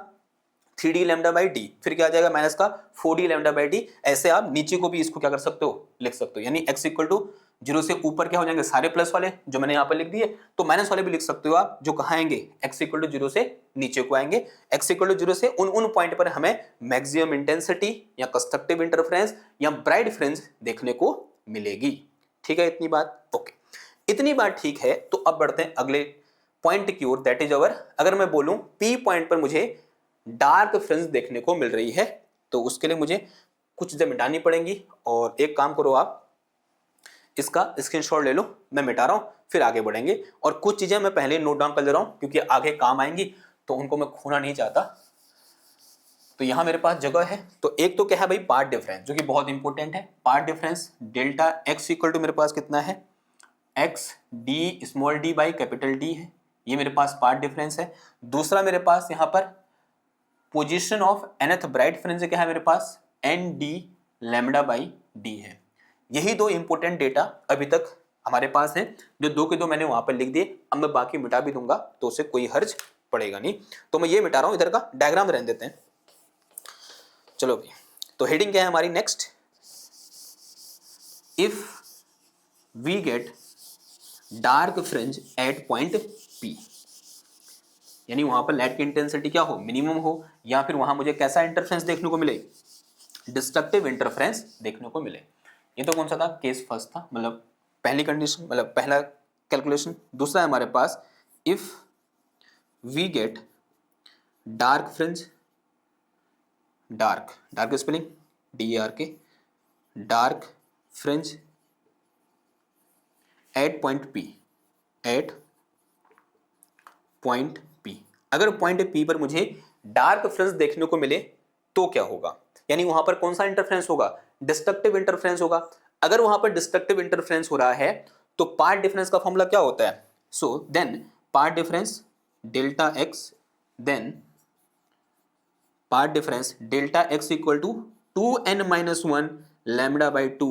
3d लैम्डा बाई डी, फिर क्या आ जाएगा माइनस का 4d लैम्डा बाई डी। ऐसे आप नीचे को भी इसको क्या कर सकते हो, लिख सकते हो। यानी x इक्वल टू 0 से ऊपर क्या हो जाएंगे, सारे प्लस वाले जो मैंने यहाँ पर लिख दिए, तो माइनस वाले भी लिख सकते हो आप, जो कहाँ आएंगे, x इक्वल टू 0 से नीचे को आएंगे। x इक्वल टू 0 से उन पॉइंट पर हमें मैक्सिमम इंटेंसिटी या कंस्ट्रक्टिव इंटरफेरेंस या ब्राइट फ्रिंज देखने को मिलेगी, ठीक है। इतनी बात ओके, इतनी बात ठीक है। तो अब बढ़ते हैं अगले पॉइंट की ओर, दैट इज अवर, अगर मैं बोलूं P पॉइंट पर मुझे डार्क फ्रिंज देखने को मिल रही है, तो उसके लिए मुझे कुछ चीजें मिटानी पड़ेंगी। और एक काम करो, आप इसका स्क्रीनशॉट ले लो, मैं मिटा रहा हूं, फिर आगे बढ़ेंगे। और कुछ चीजें मैं पहले नोट डाउन कर ले रहा हूं क्योंकि आगे काम आएंगी, तो उनको मैं खोना नहीं चाहता। तो यहां मेरे पास जगह है। तो एक तो क्या है भाई, पार्ट डिफरेंस, जो कि बहुत इंपॉर्टेंट है। Path difference delta x equal to मेरे पास कितना है, x D small D by capital D है, ये मेरे पास पार्ट डिफरेंस है। दूसरा मेरे पास यहाँ पर position of nth bright fringe क्या है मेरे पास, n D lambda by d है। यही दो इंपॉर्टेंट डेटा अभी तक हमारे पास है, जो दो के दो मैंने वहां पर लिख दिए। अब मैं बाकी मिटा भी दूंगा तो उसे कोई हर्ज पड़ेगा नहीं, तो मैं ये मिटा रहा हूं, इधर का डायग्राम रहने देते हैं। चलो भी, तो हेडिंग क्या है हमारी next, if we get dark fringe at point P, यानी वहां पर लाइट की इंटेंसिटी क्या हो, मिनिमम हो, या फिर वहां मुझे कैसा इंटरफेरेंस देखने को मिले, डिस्ट्रक्टिव इंटरफेरेंस देखने को मिले। ये तो कौन सा था, केस फर्स्ट था, मतलब पहली कंडीशन, मतलब पहला कैलकुलेशन। दूसरा है हमारे पास, if we get dark fringe, dark spelling DARK, dark fringe at point P, at point P। अगर पॉइंट P पर मुझे डार्क फ्रिंज देखने को मिले तो क्या होगा, यानी वहां पर कौन सा इंटरफेरेंस होगा, डिस्ट्रक्टिव इंटरफेरेंस होगा। अगर वहां पर डिस्ट्रक्टिव इंटरफेरेंस हो रहा है तो पार्ट डिफरेंस का फॉर्मूला क्या होता है, so then path difference delta x, then path difference delta x equal to 2n-1 lambda by 2।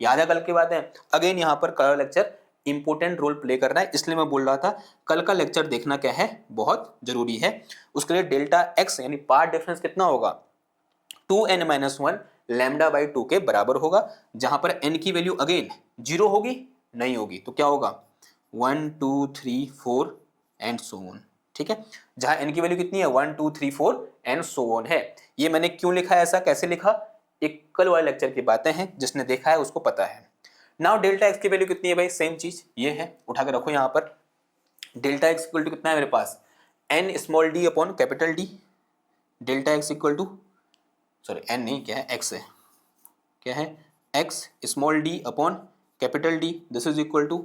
याद है कल की बात है। अगेन यहाँ पर कल लेक्चर इंपॉर्टेंट रोल प्ले कर रहा है, इसलिए मैं बोल रहा था कल का लेक्चर देखना क्या है, बहुत जरूरी है। उसके लिए डेल्टा x यानी पार्ट डिफरेंस कितना होगा, 2n-1 लैम्डा बाई 2 के बराबर होगा, जहां पर n की वैल्यू अगेन 0 होगी नहीं होगी, तो क्या होगा 1 2 3 4 एंड सो ऑन। ठीक है, जहां n की वैल्यू कितनी है 1 2 3 4 एंड सो ऑन है। ये मैंने क्यों लिखा है ऐसा, कैसे लिखा, एक कल वाले लेक्चर की बातें हैं, जिसने देखा है उसको पता है। नाउ डेल्टा x की वैल्यू कितनी है भाई, सेम चीज ये है, उठा के रखो यहाँ पर। डेल्टा x इक्वल टू कितना है मेरे पास, n small d upon capital D. Delta x equal to, sorry n नहीं, क्या है x है, क्या है x small d upon capital D, this is equal to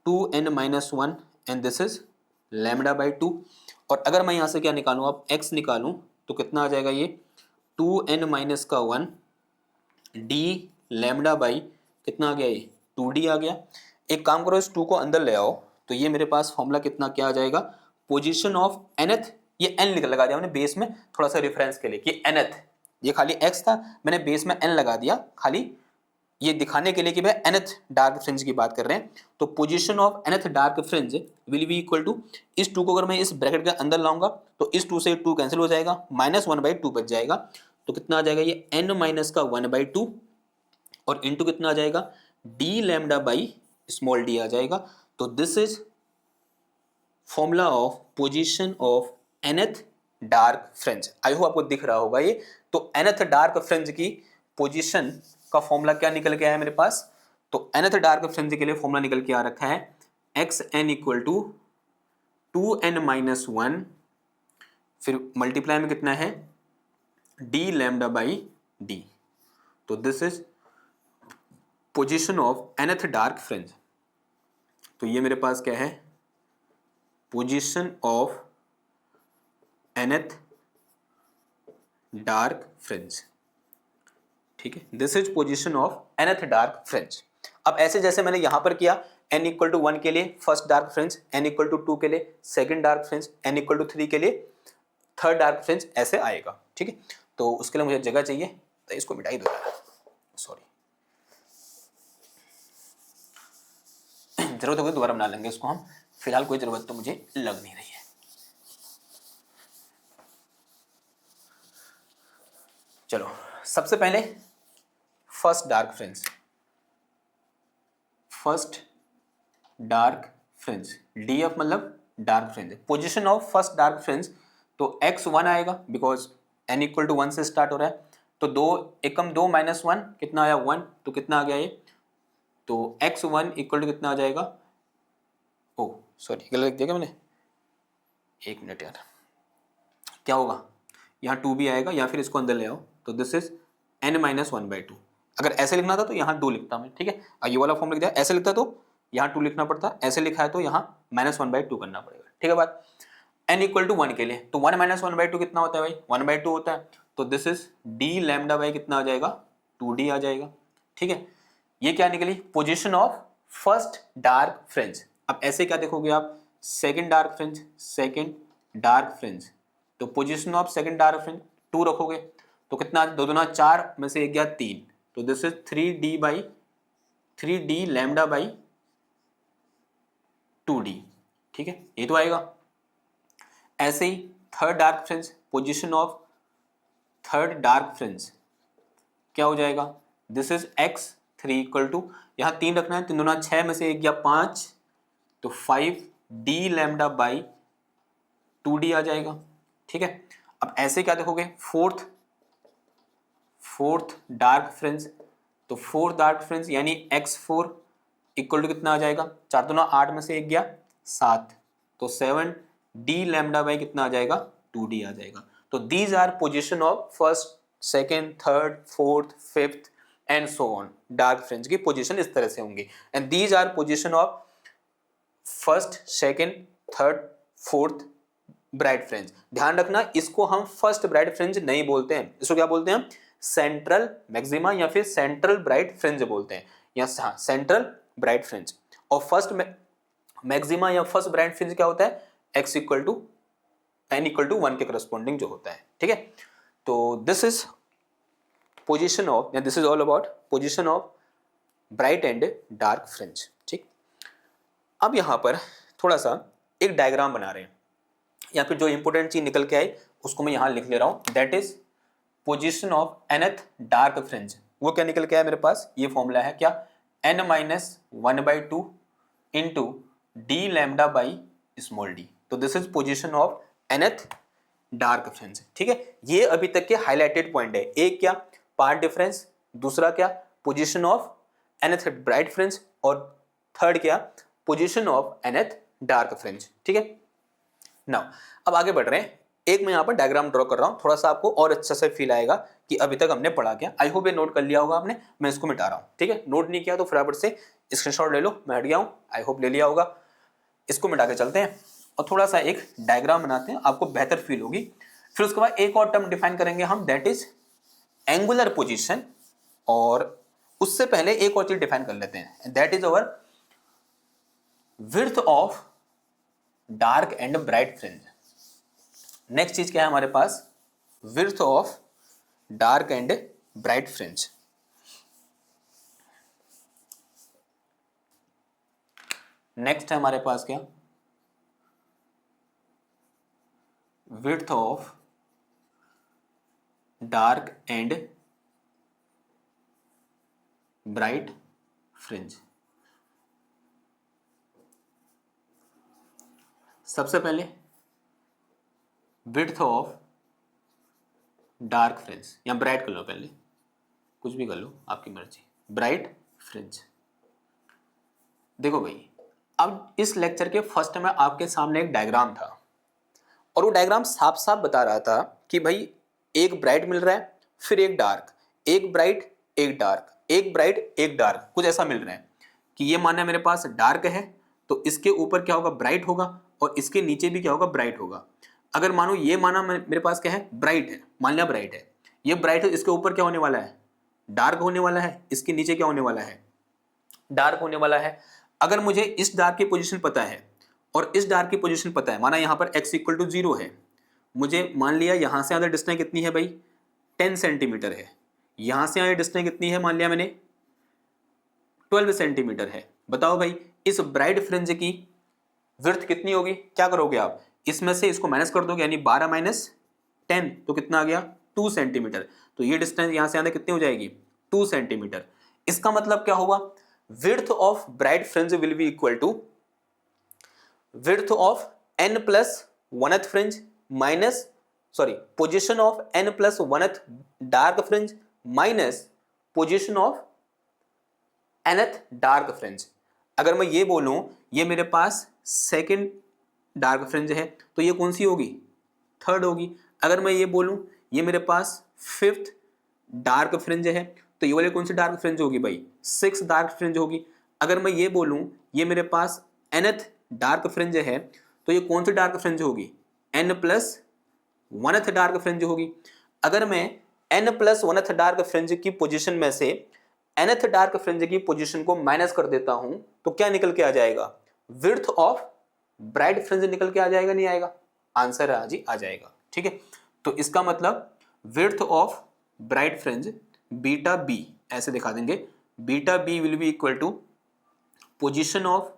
2n-1 and this is lambda by 2। और अगर मैं यहाँ से क्या निकालूँ, अब x निकालूँ तो कितना आ जाएगा, ये 2n-1 d लैम्डा बाई कितना आ गया, ये 2d आ गया। एक काम करो, इस 2 को अंदर ले आओ, तो ये मेरे पास फॉर्मूला कितना क्या आ जाएगा, पोजीशन ऑफ nth, ये n लगा दिया मैंने बेस में थोड़ा सा रेफरेंस के लिए कि nth, ये खाली x था, मैंने बेस में n लगा दिया खाली ये दिखाने के लिए कि भाई nth डार्क फ्रिंज की बात कर रहे हैं। तो position of nth dark fringe will be equal to, इस 2 को अगर मैं इस ब्रैकेट के अंदर लाऊंगा तो इस 2 से 2 कैंसिल हो जाएगा, -1/2 बच जाएगा। तो कितना आ जाएगा, ये n-1/2 और इंटू कितना आ जाएगा, d lambda by small d आ जाएगा। तो this is formula of position of nth dark fringe. I hope आपको दिख रहा होगा ये। तो nth डार्क फ्रिंज की पोजीशन का फॉर्मूला क्या निकल के आया मेरे पास, तो nth डार्क फ्रिंज के लिए फॉर्मूला निकल के आ रखा है xn इक्वल टू 2n-1, फिर मल्टीप्लाई में कितना है d लैम्डा बाई d। तो this is position of nth dark fringe. तो ये मेरे पास क्या है, position of nth dark fringe. ठीक है, this is position of nth dark fringe. अब ऐसे जैसे मैंने यहां पर किया, n इक्वल टू 1 के लिए first dark fringe, n equal to 2 के लिए second dark fringe, n equal to 3 के लिए थर्ड डार्क फ्रिंज, ऐसे आएगा। ठीक है, तो उसके लिए मुझे जगह चाहिए, तो इसको मिटाई दो, सॉरी जरूरत होगी दोबारा बना लेंगे इसको हम, फिलहाल कोई जरूरत तो मुझे लग नहीं रही है। चलो सबसे पहले first dark fringe, first dark fringe, DF मतलब dark fringe, position of first dark fringe. तो x1 आएगा बिकॉज n इक्वल टू 1 से स्टार्ट हो रहा है, तो 2 एकम 2 -1 कितना आया 1, तो कितना आ गया ये, तो x1 इक्वल टू कितना आ जाएगा, ओ सॉरी गलत लिख दिया क्या मैंने, एक मिनट यार, क्या होगा यहाँ 2 भी आएगा या फिर इसको अंदर ले आओ, तो दिस इज n-1/2। अगर ऐसे लिखना था तो यहाँ 2 लिखता मैं, ठीक है, ये वाला फॉर्म लिख दिया, ऐसे लिखता तो यहाँ 2 लिखना पड़ता, ऐसे लिखा है तो यहाँ -1/2 करना पड़ेगा। ठीक है बात, n इक्वल टू 1 के लिए तो 1 -1/2 कितना होता है भाई, 1/2 होता है, तो this is d lambda by कितना आ जाएगा, 2d आ जाएगा। ठीक है, ये क्या निकली, position of first dark fringe. अब ऐसे क्या देखोगे आप, second dark fringe, second dark fringe, तो position of second dark fringe 2 रखोगे तो कितना, 2 दूना 4 में से 1 गया 3, तो this is 3d lambda by 2d। ठीक है, ये तो आएगा। ऐसे ही third dark fringe, position of third dark fringe क्या हो जाएगा, this is x3 equal to, यहाँ 3 रखना है, 3 दूना 6 में से 1 गया 5, तो 5d लैम्डा बाई 2d आ जाएगा। ठीक है, अब ऐसे क्या देखोगे, फोर्थ डार्क फ्रिंज, तो फोर्थ डार्क फ्रिंज यानी x4 इक्वल टू कितना आ जाएगा, 4 दूना 8 में से 1 गया 7, तो 7d लैम्डा बाई कितना आ जाएगा, 2d आ जाएगा। तो these are position of first, second, third, fourth, fifth and so on. Dark fringe की पोजीशन इस तरह से होंगी, and these are position of first, second, third, fourth bright fringe. ध्यान रखना, इसको हम फर्स्ट ब्राइट फ्रिंज नहीं बोलते हैं, इसको क्या बोलते हैं, सेंट्रल मैक्सिमा या फिर सेंट्रल ब्राइट फ्रिंज बोलते हैं, या सेंट्रल ब्राइट फ्रिंज। और फर्स्ट मैक्सिमा या फर्स्ट ब्राइट फ्रिंज क्या होता है, x equal to n equal to 1 के करस्पॉन्डिंग जो होता है। ठीक है, तो दिस इज पोजीशन ऑफ, या this is all about position of bright and dark fringe. ठीक, अब यहाँ पर थोड़ा सा एक डायग्राम बना रहे हैं, या फिर जो इंपॉर्टेंट चीज निकल के आई उसको मैं यहाँ लिख ले रहा हूँ, that is position of nth dark fringe, वो क्या निकल के आया मेरे पास, ये फॉर्मूला है क्या, n minus 1/2 into d lambda by small d. तो this is position of nth dark fringe. ठीक है, ये अभी तक के हाईलाइटेड पॉइंट है। एक क्या, पार्ट डिफरेंस, दूसरा क्या, position of nth bright fringe, और थर्ड क्या, position of nth dark fringe. ठीक है, नाउ अब आगे बढ़ रहे हैं। एक मैं यहाँ पर डायग्राम ड्रॉ कर रहा हूँ, थोड़ा सा आपको और अच्छा से फील आएगा कि अभी तक हमने पढ़ा क्या। आई होप ये नोट कर लिया होगा आपने, मैं इसको मिटा रहा हूँ। ठीक है, नोट नहीं किया तो फटाफट से स्क्रीनशॉट ले लो, मैं हट गया हूँ, आई होप ले लिया होगा। इसको मिटा के चलते हैं और थोड़ा सा एक डायग्राम बनाते हैं, आपको बेहतर फील होगी। फिर उसके बाद एक और टर्म डिफाइन करेंगे हम, दैट इज एंगुलर पोजीशन। और उससे पहले एक और चीज डिफाइन कर लेते हैं, that is our width of dark and bright fringe. Next चीज क्या है हमारे पास, width of dark and bright fringe. Next है हमारे पास क्या, width of dark and bright fringe. सबसे पहले विड्थ ऑफ डार्क फ्रिंज, या ब्राइट कर लो, पहले कुछ भी कर लो आपकी मर्जी, ब्राइट फ्रिंज। देखो भाई, अब इस लेक्चर के फर्स्ट में आपके सामने एक डायग्राम था, और वो डायग्राम साफ साफ बता रहा था कि भाई एक ब्राइट मिल रहा है, फिर एक डार्क, एक ब्राइट एक डार्क, एक ब्राइट एक डार्क, कुछ ऐसा मिल रहा है कि ये माना मेरे पास डार्क है तो इसके ऊपर क्या होगा, ब्राइट होगा, और इसके नीचे भी क्या होगा, ब्राइट होगा। अगर मानो ये माना मेरे पास क्या है, ब्राइट है, मान लिया ब्राइट है, ये ब्राइट है, इसके ऊपर क्या होने वाला है, डार्क होने वाला है, इसके नीचे क्या होने वाला है, डार्क होने वाला है। अगर मुझे इस डार्क की पोजीशन पता है और इस डार्क की पोजीशन पता है, माना यहाँ पर x इक्वल टू 0 है, मुझे मान लिया यहाँ से आधा डिस्टेंस कितनी है भाई, 10 सेंटीमीटर है, यहाँ से आधा डिस्टेंस कितनी है, मान लिया मैंने 12 सेंटीमीटर है। बताओ भाई इस ब्राइट फ्रिंज की विड्थ कितनी होगी, क्या करोगे आप, इसमें से इसको माइनस कर दोगे, यानी 12 माइनस 10 तो कितना आ गया, 2 सेंटीमीटर। तो ये डिस्टेंस यहाँ से आधा कितनी हो जाएगी, 2 सेंटीमीटर। इसका मतलब क्या होगा, width of bright fringe will be equal to width of n plus 1th fringe minus, sorry, position of n plus 1th dark fringe minus position of nth dark fringe. अगर मैं ये बोलूं ये मेरे पास सेकंड डार्क फ्रिंज है तो ये कौन सी होगी, थर्ड होगी। अगर मैं ये बोलूं ये मेरे पास फिफ्थ डार्क फ्रिंज है तो ये वाले कौन सी डार्क फ्रिंज होगी भाई, सिक्स डार्क फ्रिंज होगी। अगर मैं ये बोलूं ये मेरे पास nth डार्क फ्रिंज है तो ये कौन सी डार्क फ्रिंज होगी, n plus 1th dark fringe होगी। अगर मैं n plus 1th dark fringe की पोजीशन में से nth डार्क फ्रिंज की पोजीशन को माइनस कर देता हूं तो क्या निकल के आ जाएगा, विड्थ ऑफ ब्राइट फ्रिंज निकल के आ जाएगा, नहीं आएगा, आंसर आज ही आ जाएगा। ठीक है, तो इसका मतलब width of bright fringe beta B, ऐसे दिखा देंगे, beta B will be equal to position of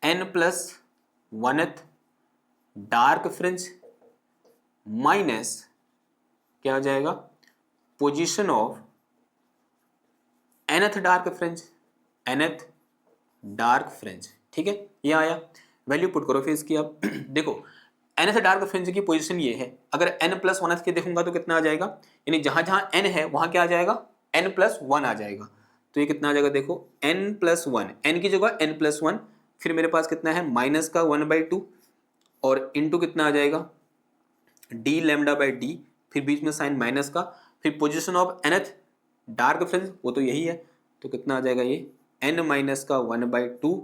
n plus 1th dark fringe minus क्या आ जाएगा, position of nth dark fringe, nth dark fringe. ठीक है, ये आया, वैल्यू पुट करो फिर इसकी। अब देखो nth डार्क फ्रिंज की पोजीशन ये है, अगर n प्लस 1th के देखूंगा तो कितना आ जाएगा, यानी जहां जहां n है वहां क्या आ जाएगा, n प्लस 1 आ जाएगा। तो ये कितना आ जाएगा, देखो n प्लस 1, n की जगह n प्लस 1, फिर मेरे पास कितना है माइनस का 1/2 और इंटू कितना आ जाएगा d लैम्डा बाई डी, फिर बीच में साइन माइनस का, फिर position of nth dark fringe वो तो यही है, तो कितना आ जाएगा ये n माइनस का 1/2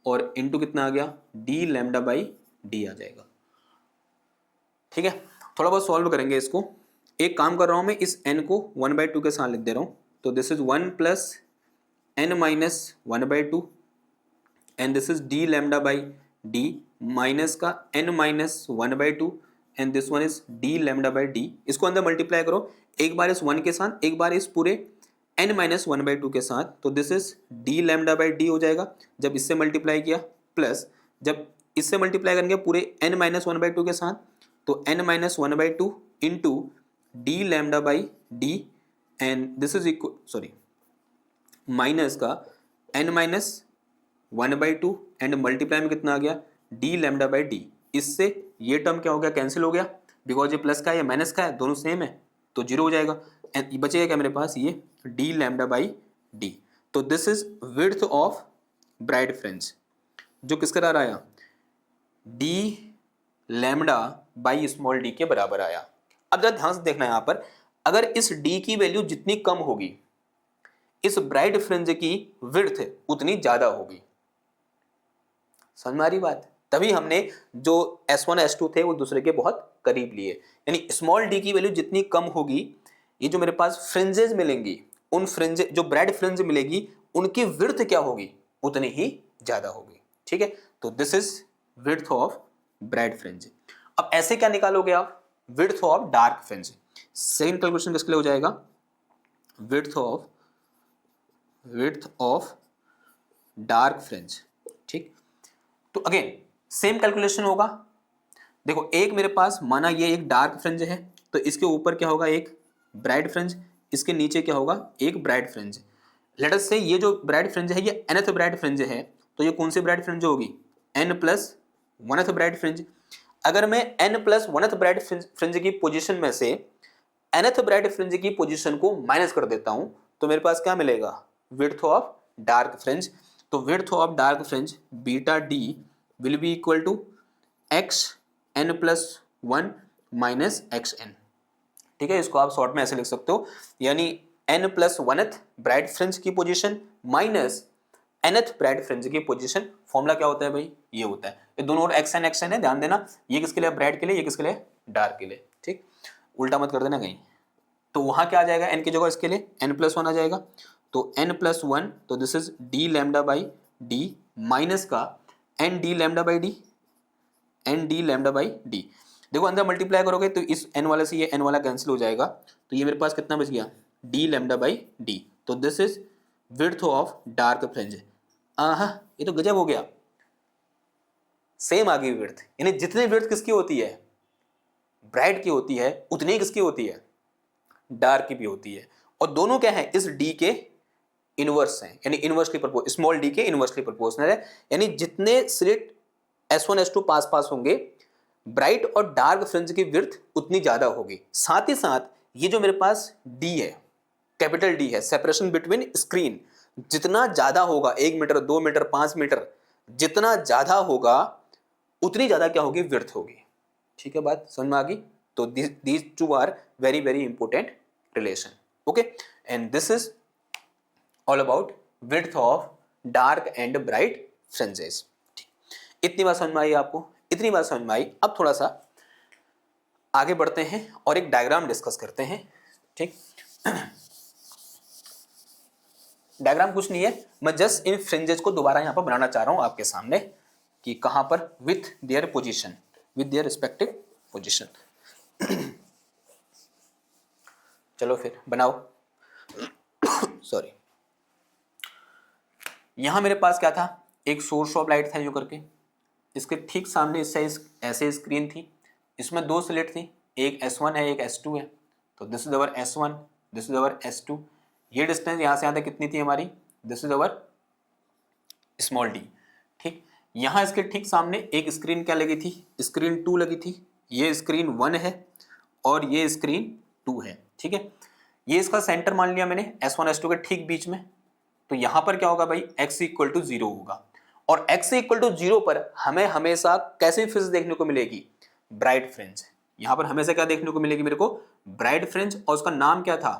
और इंटू कितना आ गया d लैम्डा बाई डी आ जाएगा। ठीक है, थोड़ा बहुत सॉल्व करेंगे इसको। एक काम कर रहा हूं मैं, इस n को 1/2 के साथ लिख दे रहा हूं, तो this is 1 plus n minus 1/2 and this is d lambda by D minus का n minus 1/2 and this one is d lambda by D. इसको अंदर मल्टीप्लाई करो, एक बार इस 1 के साथ, एक बार इस पूरे n माइनस 1/2 के साथ, तो this is d lambda by D हो जाएगा जब इससे मल्टीप्लाई किया, प्लस जब इससे मल्टीप्लाई करेंगे पूरे n माइनस 1/2 के साथ तो n minus one by two into d lambda by D and this is equal sorry minus का n minus one by to and multiply में कितना आ गया डी लैम्डा बाई डी। इससे ये टर्म क्या हो गया कैंसिल हो गया बिकॉज ये प्लस का है या माइनस का है दोनों सेम है तो जीरो हो जाएगा एंड बचेगा क्या मेरे पास ये डी लैम्डा बाई डी। तो this is width of bright fringe जो किसका रहा आया D lambda by small D के बराबर आया। अब जरा ध्यान से देखना यहाँ पर अगर इस डी की वैल्यू जितनी कम होगी इस ब्राइट फ्रिंज की विड्थ उतनी ज्यादा होगी। समझ में आ रही बात? तभी हमने जो S1 S2 थे वो दूसरे के बहुत करीब लिए यानी स्मॉल डी की वैल्यू जितनी कम होगी ये जो मेरे पास फ्रिंजेस मिलेंगी उन फ्रिंज जो ब्राइट फ्रिंज मिलेगी उनकी विड्थ क्या होगी उतनी ही ज्यादा होगी। ठीक है तो this is width of bright fringe. अब ऐसे क्या निकालोगे आप width of dark fringe. Second calculation किसके लिए हो जाएगा विड्थ ऑफ डार्क फ्रिंज। ठीक तो अगेन सेम कैलकुलेशन होगा। देखो एक मेरे पास माना ये एक डार्क फ्रिंज है तो इसके ऊपर क्या होगा एक ब्राइट फ्रिंज इसके नीचे क्या होगा एक ब्राइट फ्रिंज। लेट अस से ये जो ब्राइट फ्रिंज है ये nth ब्राइट फ्रिंज है तो ये कौन सी ब्राइट फ्रिंज होगी n plus oneth bright fringe. अगर मैं n plus oneth bright fringe की पोजीशन में से nth ब्राइट फ्रिंज की पोजीशन को माइनस कर देता हूं तो मेरे पास क्या मिलेगा विड्थ ऑफ डार्क फ्रिंज। तो width of dark fringe beta D will be equal to x n plus one minus x n. ठीक है इसको आप शॉर्ट में ऐसे लिख सकते हो यानी n plus oneth bright fringe की position minus nth bright fringe की पोजीशन। फॉर्मूला क्या होता है भाई ये होता है ये दोनों और एक्स एन है ध्यान देना ये किसके लिए ब्राइट के लिए ये किसके लिए डार्क के लिए। ठीक उल्टा मत कर देना कहीं। तो वहां क्या आ जाएगा n की जगह इसके लिए n प्लस वन आ जाएगा तो n प्लस वन तो this is D lambda by D minus का n D lambda by D. देखो अंदर मल्टीप्लाई करोगे तो इस n वाले से ये n वाला कैंसिल हो जाएगा तो ये मेरे पास कितना बच गया डी लैम्डा बाई डी। तो this is width of dark fringe. ये तो गजब हो गया सेम आ गई विड्थ यानी जितनी विड्थ किसकी होती है ब्राइट की होती है उतनी किसकी होती है डार्क की भी होती है और दोनों क्या है इस डी के इनवर्स हैं यानी इनवर्सली प्रोपोर्शनल स्मॉल डी के इनवर्सली प्रोपोर्शनल है यानी जितने स्लिट S1 S2 पास होंगे ब्राइट और डार्क फ्रिंज की विड्थ उतनी ज्यादा होगी। साथ ही साथ ये जो मेरे पास डी है कैपिटल डी है सेपरेशन बिटवीन स्क्रीन जितना ज्यादा होगा 1 मीटर 2 मीटर 5 मीटर जितना ज्यादा होगा उतनी ज्यादा क्या होगी विड्थ होगी। ठीक है बात समझ में आ गई? तो these two are very important relation okay and this is all about width of dark and bright fringes। इतनी बात समझ में आई आपको? इतनी बात समझ में आई। अब थोड़ा सा आगे बढ़ते हैं और एक डायग्राम डिस्कस करते हैं। ठीक डायग्राम कुछ नहीं है मैं जस्ट इन फ्रिंजेस को दोबारा यहां पर बनाना चाह रहा हूं आपके सामने कि कहां पर with their position with their respective position. चलो फिर बनाओ। सॉरी यहां मेरे पास क्या था एक सोर्स ऑफ लाइट था जो करके इसके ठीक सामने इस साइज ऐसे स्क्रीन थी इसमें दो स्लिट थी एक S1 है एक S2 है तो this is our S1 this is our S2। ये डिस्टेंस यहां से यहां तक कितनी थी हमारी this is our small D. ठीक यहां इसके ठीक सामने एक स्क्रीन क्या लगी थी स्क्रीन 2 लगी थी ये स्क्रीन 1 है और ये स्क्रीन 2 है। ठीक है ये इसका सेंटर मान लिया मैंने S1 S2 के ठीक बीच में तो यहां पर क्या होगा भाई x इक्वल टू 0 होगा और x इक्वल टू 0 पर हमें हमेशा कैसी फ्रिंज देखने को मिलेगी ब्राइट फ्रिंज। यहां पर हमेशा क्या देखने को मिलेगी मेरे को ब्राइट फ्रिंज और उसका नाम क्या था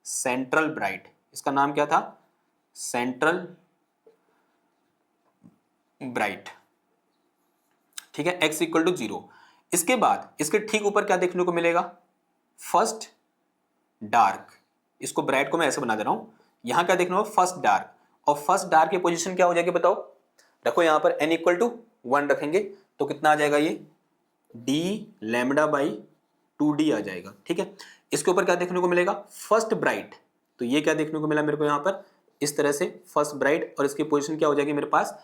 सेंट्रल ब्राइट। इसका नाम क्या था सेंट्रल ब्राइट। ठीक है x इक्वल टू 0। इसके बाद इसके ठीक ऊपर क्या देखने को मिलेगा फर्स्ट डार्क। इसको ब्राइट को मैं ऐसे बना दे रहा हूं यहां क्या देखना होगा फर्स्ट डार्क और फर्स्ट डार्क की पोजीशन क्या हो जाएगी बताओ रखो यहां पर n इक्वल टू 1 रखेंगे तो कितना आ जाएगा ये डी लैम्डा बाई 2d आ जाएगा। ठीक है इसके ऊपर क्या देखने को मिलेगा फर्स्ट ब्राइट तो ये क्या देखने को मिला मेरे को यहां पर इस तरह से फर्स्ट ब्राइट और इसकी पोजीशन क्या हो जाएगी मेरे पास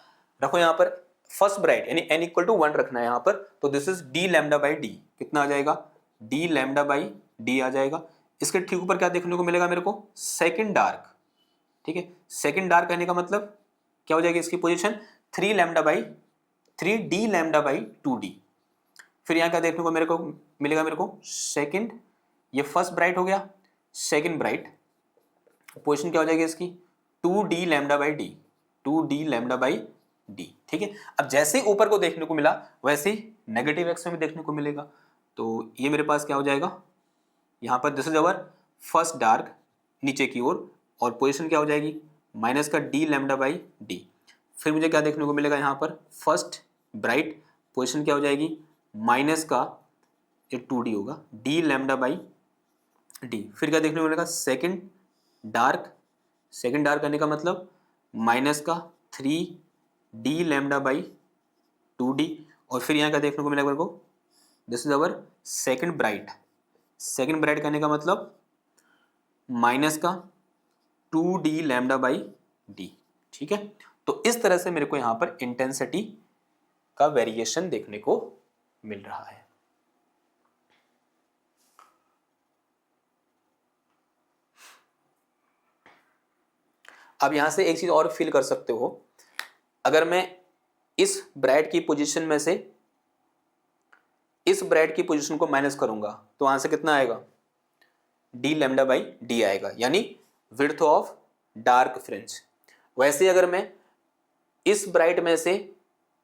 रखो यहां पर फर्स्ट ब्राइट यानी n इक्वल टू 1 रखना है यहाँ पर, तो this is d lambda by D. कितना आ जाएगा? d लैम्डा बाई डी आ जाएगा। इसके ठीक ऊपर क्या देखने को मिलेगा मेरे को? Second dark. ठीक है, सेकंड डार्क कहने का मतलब क्या हो जाएगी इसकी position? 3 lambda by 3d lambda by 2d। फिर यहाँ क्या देखने को मेरे को मिलेगा? मेरे को सेकंड, ये फर्स्ट ब्राइट हो गया, सेकंड ब्राइट, पोजीशन क्या हो जाएगी इसकी? 2d lambda by D, 2d lambda by D. ठीक है, अब जैसे ऊपर को देखने को मिला वैसे ही नेगेटिव एक्स में भी देखने को मिलेगा। तो ये मेरे पास क्या हो जाएगा यहाँ पर? This is our first dark नीचे की ओर, और पोजीशन क्या हो जाएगी? माइनस का d लैम्डा बाई डी। फिर मुझे क्या देखने को मिलेगा यहाँ पर? फर्स्ट ब्राइट, पोजीशन क्या हो जाएगी? माइनस का ये 2d होगा, d लैम्डा बाई डी। फिर क्या देखने को मिलेगा? सेकंड डार्क, सेकंड डार्क करने का मतलब माइनस का 3d लैम्डा बाई 2d। और फिर यहाँ क्या देखने को मिलेगा मेरे को? This is our second bright, second bright करने का मतलब माइनस का 2d लैम्डा बाई डी। ठीक है, तो इस तरह से मेरे को यहाँ पर इंटेंसिटी का वेरिएशन देखने को मिल रहा है। अब यहां से एक चीज और फील कर सकते हो, अगर मैं इस ब्राइट की पोजीशन में से इस ब्राइट की पोजीशन को माइनस करूंगा तो आंसर कितना आएगा? d लैम्डा बाई डी आएगा, यानी विड्थ ऑफ डार्क फ्रिंज। वैसे अगर मैं इस ब्राइट में से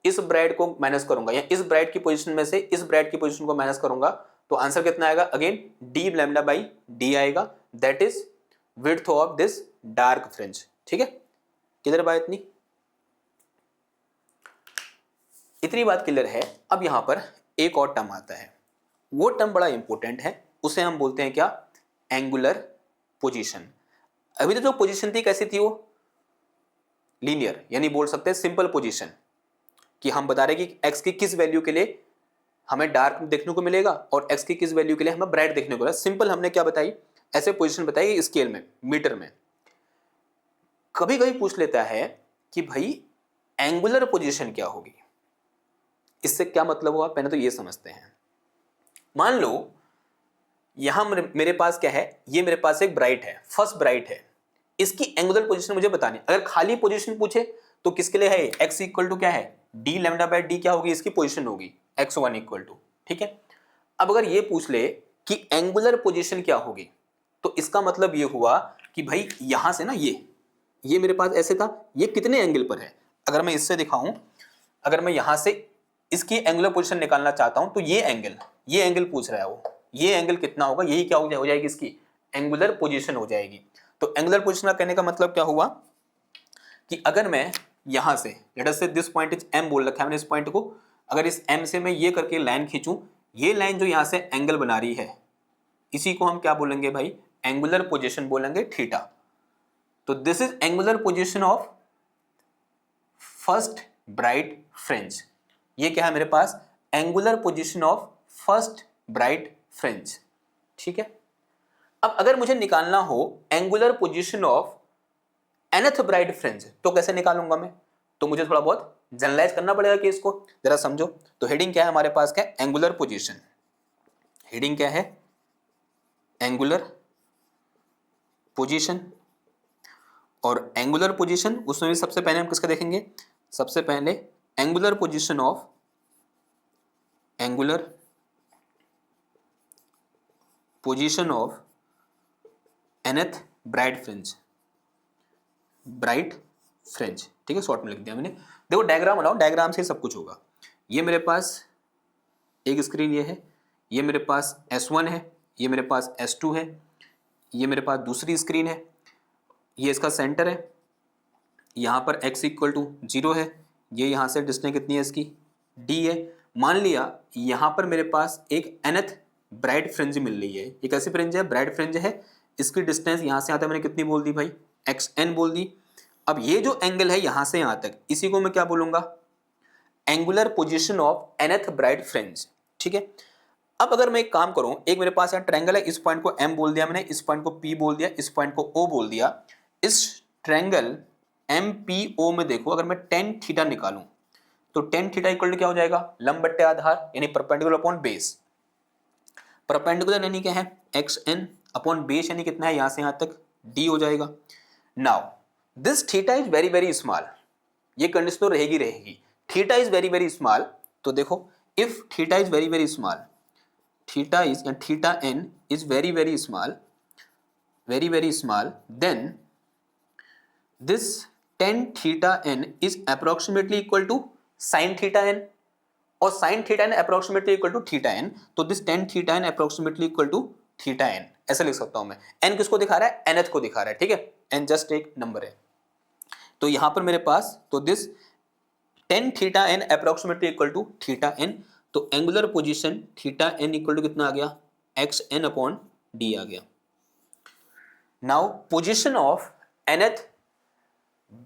इस ब्राइट को माइनस करूंगा या इस ब्राइट की पोजीशन में से इस ब्राइट की पोजीशन को माइनस करूंगा तो आंसर कितना आएगा? Again d lambda by d आएगा, that is width of this dark fringe. ठीक है, किधर बात? इतनी बात क्लियर है। अब यहां पर एक और टर्म आता है, वो टर्म बड़ा इंपॉर्टेंट है, उसे हम बोलते हैं क्या? Angular position. अभी तो जो पोजीशन थी कैसी थी? वो लीनियर, यानी बोल सकते हैं सिंपल पोजीशन, कि हम बता रहे कि x की किस वैल्यू के लिए हमें डार्क देखने को मिलेगा और x की किस वैल्यू के लिए हमें ब्राइट देखने को मिलेगा। सिंपल हमने क्या बताई? ऐसे पोजीशन बताई स्केल में, मीटर में। कभी कभी पूछ लेता है कि भाई एंगुलर पोजीशन क्या होगी, इससे क्या मतलब हुआ? पहले तो ये समझते हैं। मान लो यहां मेरे पास क्या है? ये मेरे पास एक ब्राइट है, फर्स्ट ब्राइट है, इसकी एंगुलर पोजीशन मुझे बतानी। अगर खाली पोजीशन पूछे तो किसके लिए है? x इक्वल टू क्या है? d लैम्डा बाई डी क्या होगी? इसकी पोजीशन होगी x1 इक्वल टू। ठीक है, अब अगर ये पूछ ले कि एंगुलर पोजीशन क्या होगी तो इसका मतलब ये हुआ कि भाई यहां से ना ये मेरे पास ऐसे था, ये कितने एंगल पर है? अगर मैं इससे दिखाऊं, अगर मैं यहां से इसकी एंगुलर पोजीशन निकालना चाहता हूं तो ये एंगल पूछ रहा है वो, ये एंगल कितना होगा? यही क्या हो जाएगी? इसकी एंगुलर पोजीशन हो जाएगी। तो एंगुलर पोजीशन का कहने का मतलब क्या हुआ कि अगर मैं यहां से, लेट अस से दिस पॉइंट इज m बोल रखा है मैंने इस पॉइंट को, अगर इस m से मैं ये करके लाइन खींचूं, ये लाइन जो यहां से एंगल बना रही है इसी को हम क्या बोलेंगे भाई? एंगुलर पोजीशन बोलेंगे, थीटा। तो this is angular position of first bright fringe. ये क्या है मेरे पास? Angular position of first bright fringe. ठीक है, अब अगर मुझे निकालना हो angular position of nth bright fringe तो कैसे निकालूंगा मैं? तो मुझे थोड़ा बहुत जनरलाइज करना पड़ेगा कि इसको जरा समझो। तो हेडिंग क्या है हमारे पास? क्या? Angular position. हेडिंग क्या है? Angular position. और एंगुलर पोजीशन उसमें भी सबसे पहले हम किसका देखेंगे? सबसे पहले angular position of nth bright fringe, ठीक है, शॉर्ट में लिख दिया मैंने। देखो डायग्राम बनाओ, डायग्राम से सब कुछ होगा। ये मेरे पास एक स्क्रीन ये है, ये मेरे पास S1 है, ये मेरे पास S2 है, ये मेरे पास दूसरी स्क्रीन है, ये इसका सेंटर है, यहाँ पर x इक्वल टू 0 है, ये यहाँ से डिस्टेंस कितनी है इसकी? d है। मान लिया यहाँ पर मेरे पास एक nth ब्राइट फ्रिंज मिल रही है। ये कैसी फ्रिंज है? ब्राइट फ्रिंज है। इसकी डिस्टेंस यहाँ से आता है मैंने कितनी बोल दी भाई? xn बोल दी। अब ये जो एंगल है यहाँ से यहाँ तक, इसी को मैं क्या बोलूंगा? Angular position of nth bright fringe. ठीक है, अब अगर मैं एक काम करूं, एक मेरे पास यहाँ ट्रायंगल है, इस पॉइंट को m बोल दिया मैंने, इस पॉइंट को p बोल दिया, इस पॉइंट को o बोल दिया। इस ट्रायंगल MPO में देखो, अगर मैं tan थीटा निकालूं तो टेन थीटा इक्वल टू क्या हो जाएगा, लंब बट्टे आधार यानी परपेंडिकुलर अपॉन बेस। परपेंडिकुलर यानी क्या है, एक्स एन अपॉन बेस यानी कितना है, यहां से यहां तक डी हो जाएगा। Now this theta is very very small, ये कंडीशन तो रहेगी रहेगी, theta is very very small. तो देखो if theta is very very small, theta is या theta n is very very small, very very small, then this tan theta n is approximately equal to sin theta n, और sin theta n approximately equal to theta n, तो this tan theta n approximately equal to theta n, ऐसे लिख सकता हूं मैं। n किसको दिखा रहा है, nth को दिखा रहा है, ठीक है, n जस्ट एक नंबर है। तो यहां पर मेरे पास तो दिस tan theta n approximately equal to theta n, तो angular position theta n equal to कितना आ गया, एक्स एन अपॉन डी आ गया। Now position of nth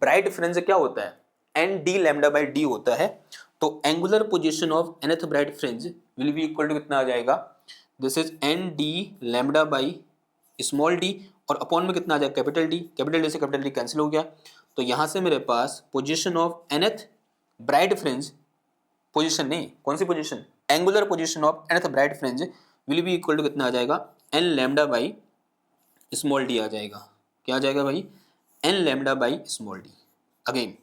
bright fringe क्या होता है, n D lambda by D होता है। तो angular position of nth bright fringe will be equal to कितना आ जाएगा, this is n D lambda by small D, और अपॉन में कितना आ जाएगा, कैपिटल डी, कैपिटल डी से कैपिटल डी कैंसिल हो गया। तो यहां से मेरे पास position of nth bright fringe, position नहीं, कौन सी position, angular position of nth bright fringe will be equal to कितना आ जाएगा, n lambda by small D आ जाएगा। क्या आ जाएगा भाई, n lambda by small d. Again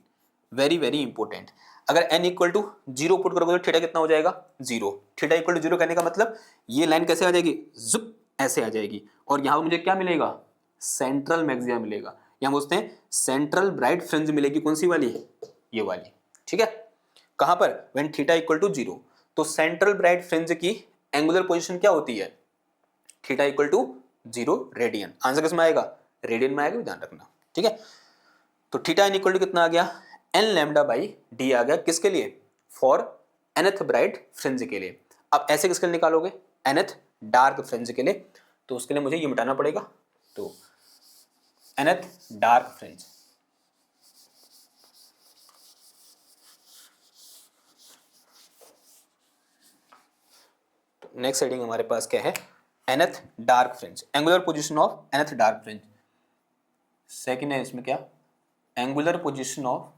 very very important, अगर n equal to zero put करोगे तो थीटा कितना हो जाएगा, zero. Theta equal to zero कहने का मतलब ये लाइन कैसे आ जाएगी, जुप ऐसे आ जाएगी, और यहां मुझे क्या मिलेगा, सेंट्रल मैक्सिमा मिलेगा, यहां बोलते हैं सेंट्रल ब्राइट फ्रिंज मिलेगी, कौन सी वाली, ये वाली, ठीक है। कहां पर, when theta equal to zero. तो सेंट्रल ब्राइट फ्रिंज की एंगुलर पोजीशन क्या होती है, theta equal to zero radian. Answer किसमें आएगा, रेडियन में आएगा, ध्यान रखना, ठीक है। तो थीटा एन इक्वल टू कितना आ गया, एन लैम्डा बाई डी आ गया, किसके लिए, फॉर nth ब्राइट फ्रिंज के लिए। अब ऐसे किसके लिए निकालोगे, nth डार्क फ्रिंज के लिए, तो उसके लिए मुझे ये मिटाना पड़ेगा। तो nth dark fringe, next heading हमारे पास क्या है, nth dark fringe, angular position of nth dark fringe. Second है इसमें क्या, angular position of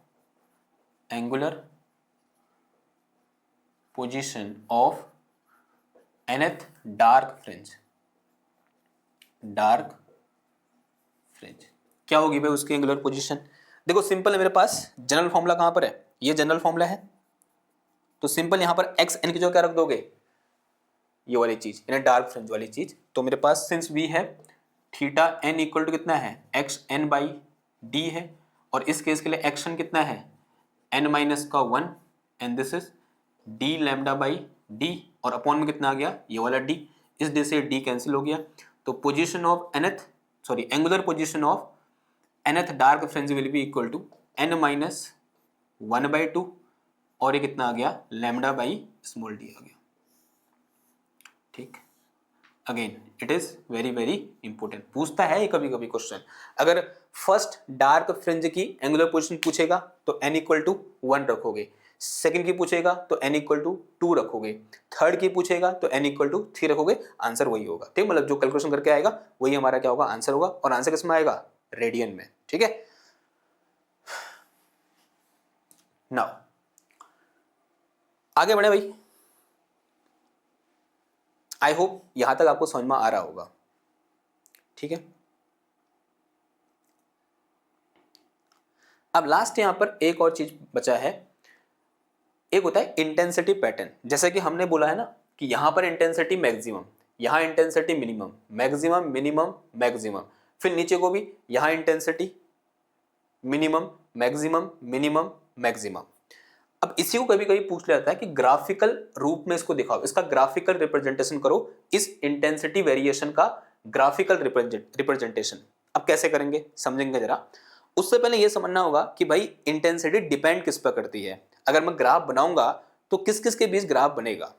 nth dark fringe, dark fringe क्या होगी भाई उसकी एंगुलर पोजीशन। देखो सिंपल है, मेरे पास जनरल फॉर्मूला कहां पर है, ये जनरल फॉर्मूला है। तो सिंपल यहां पर एक्स एन की जो क्या रख दोगे, ये वाली चीज, यानी डार्क फ्रिंज वाली चीज। तो मेरे पास सिंस वी है थीटा एन इक्वल टू कितना है, एक्स एन बाई डी है, और इस केस के लिए एक्शन कितना है, एन माइनस का one, and this is D lambda by D, और अपॉन में कितना आ गया, ये वाला डी, इस डी से डी कैंसिल हो गया। तो position of angular position of nth dark fringe will be equal to n minus one by two, और ये कितना आ गया, लैम्डा बाई स्मॉल डी आ गया, ठीक। Again it is very very important, पूछता है कभी कभी क्वेश्चन। अगर फर्स्ट डार्क फ्रिंज की एंगुलर पोजीशन पूछेगा तो n इक्वल टू वन रखोगे, सेकंड की पूछेगा तो n इक्वल टू टू रखोगे, थर्ड की पूछेगा तो n इक्वल टू थ्री रखोगे, आंसर वही होगा, ठीक। मतलब जो कैलकुलेशन करके आएगा वही हमारा क्या होगा, आंसर होगा, और आंसर किसमें आएगा, रेडियन में, ठीक है। नाउ आगे बढ़े भाई, आई होप यहां तक आपको समझ में आ रहा होगा, ठीक है। अब लास्ट यहां पर एक और चीज बचा है, एक होता है इंटेंसिटी पैटर्न। जैसे कि हमने बोला है ना कि यहां पर इंटेंसिटी मैक्सिमम, यहां intensity minimum, maximum minimum maximum, फिर नीचे को भी यहां intensity minimum maximum minimum maximum. अब इसी को कभी कभी पूछ लिया जाता है कि ग्राफिकल रूप में इसको दिखाओ, इसका ग्राफिकल रिप्रेजेंटेशन करो, इस इंटेंसिटी वेरिएशन का ग्राफिकल रिप्रेजेंटेशन। अब कैसे करेंगे समझेंगे जरा। उससे पहले यह समझना होगा कि भाई इंटेंसिटी डिपेंड किस पर करती है। अगर मैं ग्राफ बनाऊंगा तो किस किस के बीच ग्राफ बनेगा,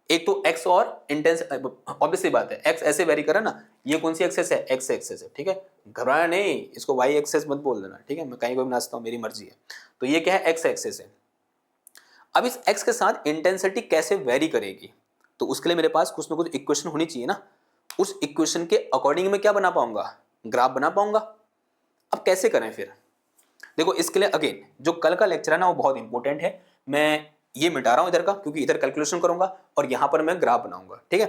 एक तो एक्स और इंटेंस, ऑब्वियसली बात है एक्स ऐसे वेरी करा ना, ये कौन सी एक्सेस है, एक्स एक्सेस है, ठीक है, घबराना नहीं, इसको वाई एक्सेस मत बोल देना, ठीक है, मैं कहीं को भी नाचता हूँ, मेरी मर्जी है। तो ये क्या है, एक्स एक्सेस है। अब इस एक्स के साथ इंटेंसिटी कैसे वेरी करेगी, तो उसके लिए मेरे पास कुछ ना कुछ इक्वेशन होनी चाहिए ना, उस इक्वेशन के अकॉर्डिंग में क्या बना पाऊंगा, ग्राफ बना पाऊंगा। अब कैसे करें फिर, देखो इसके लिए अगेन जो कल का लेक्चर है ना वो बहुत इंपॉर्टेंट है। मैं ये मिटा रहा हूँ इधर का, क्योंकि इधर कैलकुलेशन करूंगा और यहाँ पर मैं ग्राफ बनाऊंगा, ठीक है।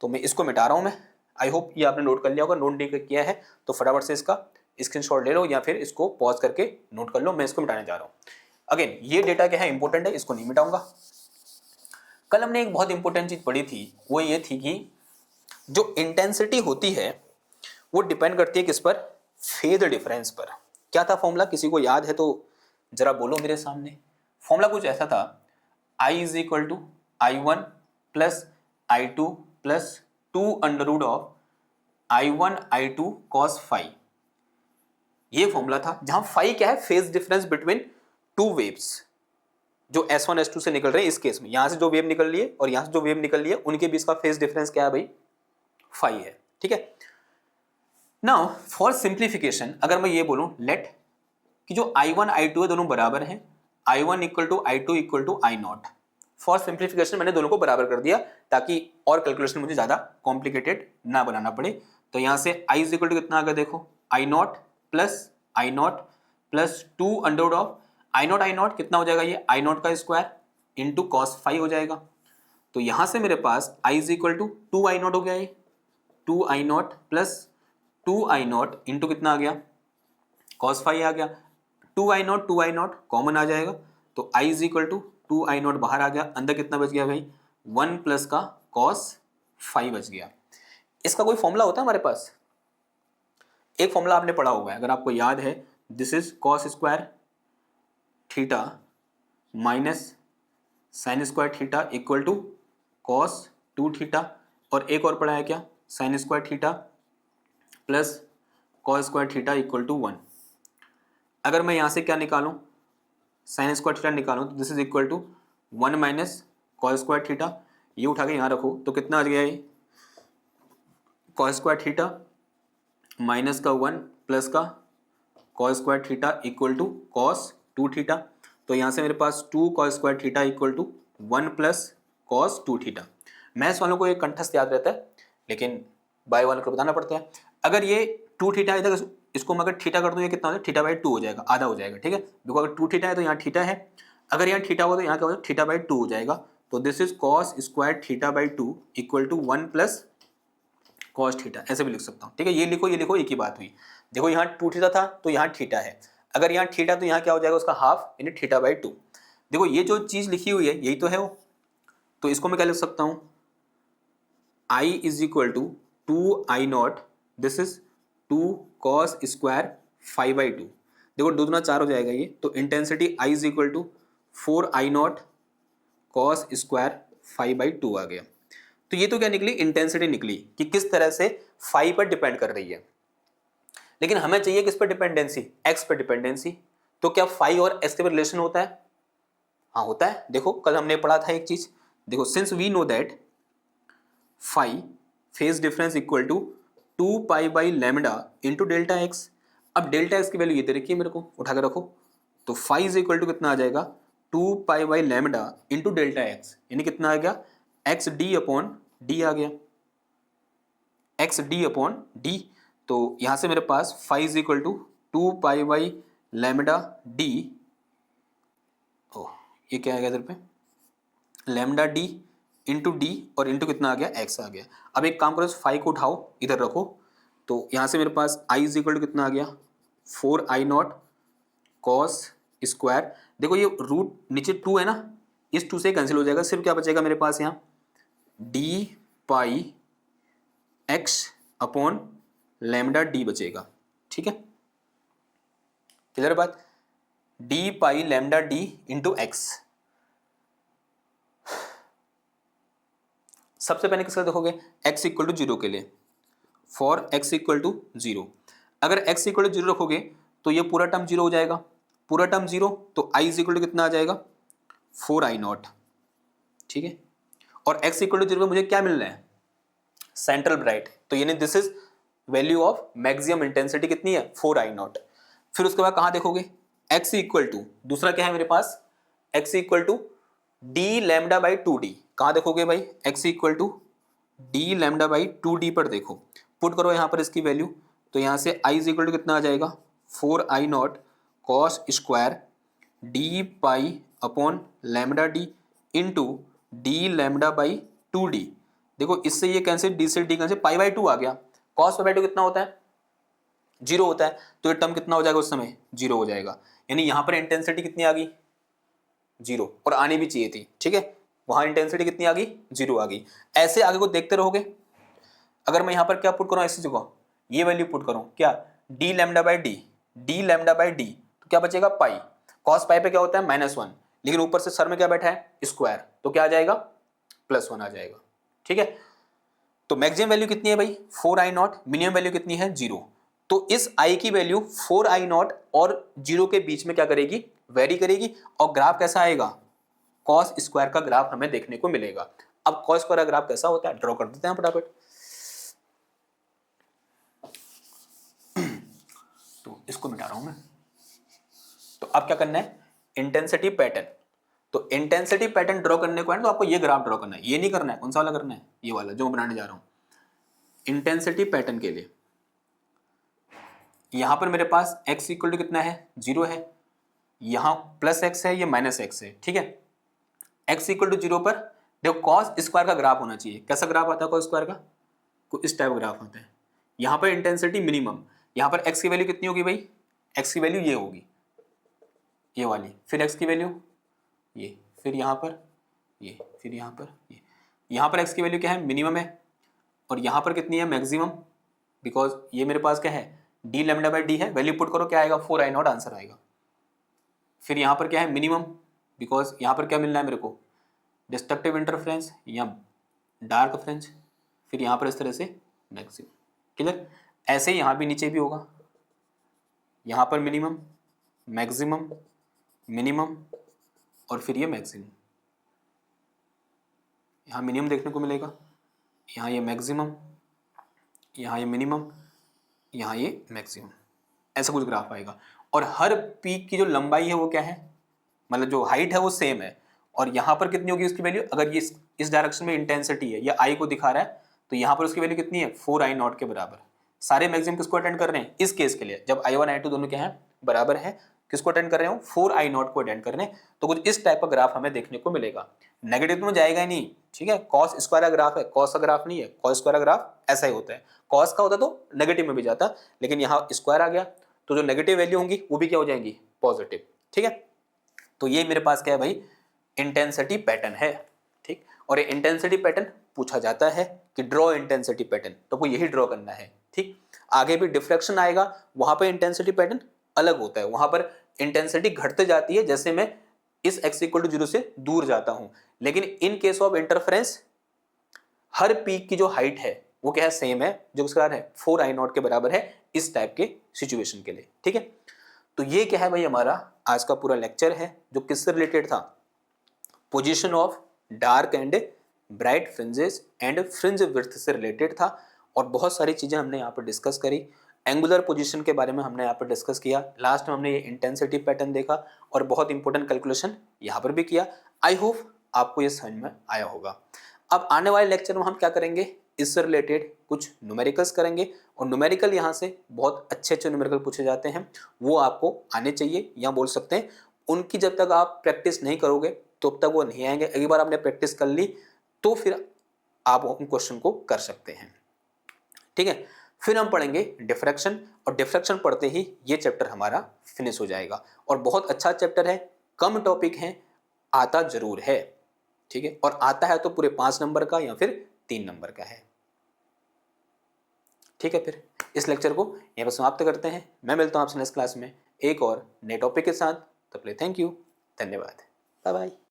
तो मैं इसको मिटा रहा हूँ मैं। आई होप ये आपने नोट कर लिया होगा, नोट नहीं किया है तो फटाफट से इसका स्क्रीनशॉट ले लो या फिर इसको पॉज करके नोट कर लो। मैं इसको मिटाने जा रहा हूँ। अगेन ये डेटा क्या है, इंपॉर्टेंट है, इसको नहीं मिटाऊंगा। कल हमने एक बहुत इंपॉर्टेंट चीज पढ़ी थी, वो ये थी कि जो इंटेंसिटी होती है वो डिपेंड करती है किस पर, फेज डिफरेंस पर। क्या था फॉर्मूला, किसी को याद है तो जरा बोलो मेरे सामने। फॉर्मूला कुछ ऐसा था, I is equal to I1 plus I2 plus 2 under root of I1 I2 cos phi. ये फॉर्मूला था, जहां फाई क्या है, phase difference between two waves जो S1 S2 से निकल रहे हैं। इस केस में यहां से जो वेव निकल रही है और यहां से जो वेव निकल रही है उनके बीच का फेज डिफरेंस क्या है भाई, फाई है, ठीक है। नाउ फॉर सिंप्लीफिकेशन अगर मैं ये बोलूं लेट कि जो I1 I2 है दोनों बराबर हैं, I1 equal to I2 equal to I not. For simplification मैंने दोनों को बराबर कर दिया ताकि और कैलकुलेशन मुझे ज्यादा कॉम्प्लिकेटेड ना बनाना पड़े। तो यहां से I इज इक्वल टू कितना आ गया, देखो I not plus 2 under root of I not कितना हो जाएगा, ये I नॉट का स्क्वायर इंटू कॉस फाई हो जाएगा। तो यहां से मेरे पास I is equal to 2I not हो गया, ये 2I not plus 2I not into कितना आ गया, कॉस फाई आ गया। 2I नॉट कॉमन आ जाएगा तो I is equal to 2I not बाहर आ गया, अंदर कितना बच गया भाई, 1 प्लस का कॉस फाई बच गया। इसका कोई फॉर्मूला होता है हमारे पास, एक फॉर्मूला आपने पढ़ा हुआ है अगर आपको याद है, this is cos square theta minus sine square theta equal to cos 2 theta, और एक और पढ़ा है क्या, sine square theta plus cos square theta equal to 1। अगर मैं यहाँ से क्या निकालूं, साइन स्क्वायर थीटा निकालूं तो this is equal to 1 minus cos square theta, ये उठा के यहाँ रखो तो कितना आ गया, ये कॉस स्क्वायर थीटा माइनस का 1 प्लस का cos square theta equal to cos 2 theta. तो यहाँ से मेरे पास 2 cos square theta equal to 1 plus cos 2 theta. Maths वालों को ये कंठस्थ याद रहता है लेकिन बाय वालों को बताना पड़ता है। अगर ये 2 थीटा है इधर, इसको मैं अगर थीटा कर दूं ये कितना हो जाएगा, थीटा बाई 2 हो जाएगा, आधा हो जाएगा, ठीक है। देखो अगर 2 थीटा है तो यहाँ थीटा है, अगर यहाँ थीटा होगा तो यहाँ क्या हो जाएगा, थीटा बाई 2 हो जाएगा। तो this is cos square theta by 2 equal to 1 plus cos theta, ऐसे भी लिख सकता हूँ, ठीक है। ये लिखो एक ही बात हुई। देखो यहाँ 2 थीटा था तो यहाँ थीटा है, अगर यहाँ थीटा तो यहाँ क्या हो जाएगा उसका हाफ, यानी थीटा बाई 2। देखो ये जो चीज लिखी हुई है यही तो है वो, तो इसको मैं क्या लिख सकता हूँ, I is equal to 2I not, this is 2 cos square 5 by 2। देखो 2 दूना 4 हो जाएगा ये, तो intensity I is equal to 4I not cos square 5 by 2 आ गया। तो ये तो क्या निकली, इंटेंसिटी निकली कि किस तरह से फाई पर डिपेंड कर रही है। लेकिन हमें चाहिए किस पर डिपेंडेंसी, एक्स पर डिपेंडेंसी। तो क्या फाई और एक्स के रिलेशन होता है, हाँ होता है। देखो कल हमने पढ़ा था एक चीज, देखो since we know that phi phase difference equal to 2 pi by lambda into delta x. अब डेल्टा एक्स की वैल्यू ये दे रखी है मेरे को, उठा कर रखो, तो फाई इज इक्वल टू कितना आ जाएगा, 2 pi by lambda into delta x, यानी कितना आ गया, एक्स डी अपॉन डी आ गया, एक्स डी अपॉन डी। तो यहां से मेरे पास phi is equal to 2 pi by lambda d, ये क्या आ गया इधर पे, लैम्डा डी इंटू डी, और इंटू कितना आ गया, एक्स आ गया। अब एक काम करो, इस फाई को उठाओ इधर रखो, तो यहाँ से मेरे पास आई इज इक्वल टू कितना आ गया, 4I नॉट कॉस स्क्वायर। देखो ये रूट नीचे 2 है ना, इस 2 से कैंसिल हो जाएगा, सिर्फ क्या बचेगा मेरे पास यहाँ, डी पाई एक्स अपॉन लैम्डा डी बचेगा, ठीक है। क्लियर बात, डी पाई लैम्डा डी इंटू एक्स। सबसे पहले किसका देखोगे, x इक्वल टू 0 के लिए, फॉर x इक्वल टू 0। अगर x इक्वल टू 0 रखोगे तो ये पूरा टर्म 0 हो जाएगा, पूरा टर्म 0, तो i इज इक्वल टू कितना आ जाएगा, 4I नॉट, ठीक है। और x इक्वल टू 0 पे मुझे क्या मिल रहा है, सेंट्रल ब्राइट, तो यानी this is value of maximum intensity कितनी है, 4I नॉट। फिर उसके बाद कहाँ देखोगे, x इक्वल टू, दूसरा क्या है मेरे पास, x equal to D lambda by 2d, कहाँ देखोगे भाई, x equal to D lambda by 2d पर देखो, पुट करो यहाँ पर इसकी वैल्यू, तो यहाँ से i इज इक्वल टू कितना आ जाएगा, 4I not cos square D pi upon lambda d into d lambda by 2d। देखो इससे ये कैंसिल, डी से डी कैंसिल, पाई बाई 2 आ गया। कॉस पाई बाई 2 कितना होता है? 0 होता है, तो ये टर्म कितना हो जाएगा उस समय? 0 हो जाएगा। यानी यहां पर इंटेंसिटी कितनी आ गई? 0, और आनी भी चाहिए थी, ठीक है। वहां इंटेंसिटी कितनी आ गई? 0 आ गई। ऐसे आगे को देखते रहोगे। अगर मैं यहां पर क्या पुट करूं, ऐसी जगह ये वैल्यू पुट करूं, क्या? D lambda by D, D lambda by D, तो क्या बचेगा? पाई। कॉस पाई पे क्या होता है? -1, लेकिन ऊपर से सर में क्या बैठा है? स्क्वायर, तो क्या आ जाएगा? +1 आ जाएगा, ठीक है। तो मैक्सिमम वैल्यू कितनी है भाई? 4i0, मिनिमम वैल्यू कितनी है? 0। तो इस i की वैल्यू 4i0 और 0 के बीच में क्या करेगी? वेरी करेगी। और ग्राफ कैसा आएगा? कॉस स्क्वायर का ग्राफ हमें देखने को मिलेगा। अब कॉस स्क्वायर का ग्राफ कैसा होता है, ड्रॉ कर देते हैं फटाफट। तो इसको मिटा रहा हूं मैं। तो अब क्या करना है? Intensity pattern. तो इंटेंसिटी पैटर्न ड्रॉ करने को है तो आपको ये ग्राफ ड्रॉ करना है, ये नहीं करना है। कौन सा वाला करना है? ये वाला जो मैं बनाने जा रहा हूं। इंटेंसिटी पैटर्न के लिए यहां पर मेरे पास x इक्वल टू कितना है? 0 है। यहां +x है, ये -x है, ठीक है। x इक्वल टू 0 पर देखो कॉस स्क्वायर का ग्राफ होना चाहिए। कैसा ग्राफ आता है कॉस स्क्वायर का? कुछ इस टाइप ग्राफ आता है। यहां पर इंटेंसिटी मिनिमम, यहां पर x की वैल्यू कितनी होगी भाई? x की वैल्यू ये होगी, ये वाली। फिर x की वैल्यू ये, फिर यहां पर ये, फिर यहां पर ये। यहां पर x की वैल्यू क्या है? मिनिमम है। और यहां पर कितनी है? मैक्सिमम। बिकॉज ये मेरे पास क्या है? डी लैम्डा बाई डी है। वैल्यू पुट करो, क्या आएगा? 4i0 आंसर आएगा। फिर यहां पर क्या है? मिनिमम। बिकॉज यहां पर क्या मिलना है मेरे को? डिस्ट्रक्टिव इंटरफ्रेंस या डार्क फ्रेंच। फिर यहां पर इस तरह से मैक्सिमम। क्लियर? ऐसे ही यहां भी नीचे भी होगा। यहां पर मिनिमम, मैक्सिमम, मिनिमम और फिर ये मैक्सिमम। यहां मिनिमम देखने को मिलेगा, यहाँ ये मैक्सिमम, यहाँ ये मिनिमम, यहाँ ये मैक्सिमम। ऐसा कुछ ग्राफ आएगा। और हर पीक की जो लंबाई है वो क्या है? मतलब जो हाइट है वो सेम है। और यहाँ पर कितनी होगी उसकी वैल्यू? अगर ये इस डायरेक्शन में इंटेंसिटी है या आई को दिखा रहा है तो यहाँ पर उसकी वैल्यू कितनी है? 4i0 के बराबर। सारे मैक्सिमम किसको अटेंड कर रहे हैं? इस केस के लिए जब i1 i2 दोनों क्या है? बराबर है। किसको अटेंड कर रहे हो? 4i0 को अटेंड कर रहे हैं। तो कुछ इस टाइप का ग्राफ हमें देखने को मिलेगा। नेगेटिव में जाएगा ही नहीं, ठीक है। कॉस स्क्वायर का ग्राफ है, कॉस का ग्राफ नहीं है। कॉस स्क्वायर का ग्राफ ऐसा ही होता है। कॉस का होता तो नेगेटिव में भी जाता, लेकिन यहाँ स्क्वायर आ गया तो जो नेगेटिव वैल्यू होंगी वो भी क्या हो जाएंगी? पॉजिटिव, ठीक है। तो ये मेरे पास क्या है भाई? इंटेंसिटी पैटर्न है, ठीक। और ये इंटेंसिटी पैटर्न पूछा जाता है कि ड्रॉ इंटेंसिटी पैटर्न, तो आपको यही ड्रॉ करना है, ठीक। आगे भी डिफ्रैक्शन आएगा, वहां पर इंटेंसिटी पैटर्न अलग होता है। वहां पर इंटेंसिटी घटते जाती है जैसे मैं इस x इक्वल टू 0 से दूर जाता हूं। लेकिन in case of interference her peak की जो हाइट है वो क्या है? सेम है, जो उसका है 4i0 के बराबर है इस टाइप के सिचुएशन के लिए, ठीक है। तो ये क्या है भाई? हमारा आज का पूरा लेक्चर है जो किससे रिलेटेड था? Position of dark and bright fringes and fringe width से रिलेटेड था। और बहुत सारी चीजें हमने यहाँ पर डिस्कस करी। एंगुलर पोजीशन के बारे में हमने यहाँ पर डिस्कस किया। लास्ट में हमने ये इंटेंसिटी पैटर्न देखा और बहुत इंपॉर्टेंट कैलकुलेशन यहाँ पर भी किया। आई होप आपको ये समझ में आया होगा। अब आने वाले लेक्चर में हम क्या करेंगे? इससे रिलेटेड कुछ न्यूमेरिकल्स करेंगे। और न्यूमेरिकल यहाँ से बहुत अच्छे अच्छे न्यूमेरिकल पूछे जाते हैं, वो आपको आने चाहिए या बोल सकते हैं उनकी जब तक आप प्रैक्टिस नहीं करोगे तब तक वो नहीं आएंगे। एक बार आपने प्रैक्टिस कर ली तो फिर आप उन क्वेश्चन को कर सकते हैं, ठीक है। फिर हम पढ़ेंगे डिफ्रैक्शन, और डिफ्रैक्शन पढ़ते ही ये चैप्टर हमारा फिनिश हो जाएगा। और बहुत अच्छा चैप्टर है, कम टॉपिक है, आता जरूर है, ठीक है। और आता है तो पूरे 5 नंबर का या फिर 3 नंबर का है, ठीक है। फिर इस लेक्चर को यहाँ पर समाप्त करते हैं। मैं मिलता हूँ आपसे नेक्स्ट क्लास में एक और नए टॉपिक के साथ। तब तक थैंक यू, धन्यवाद, बाय बाय।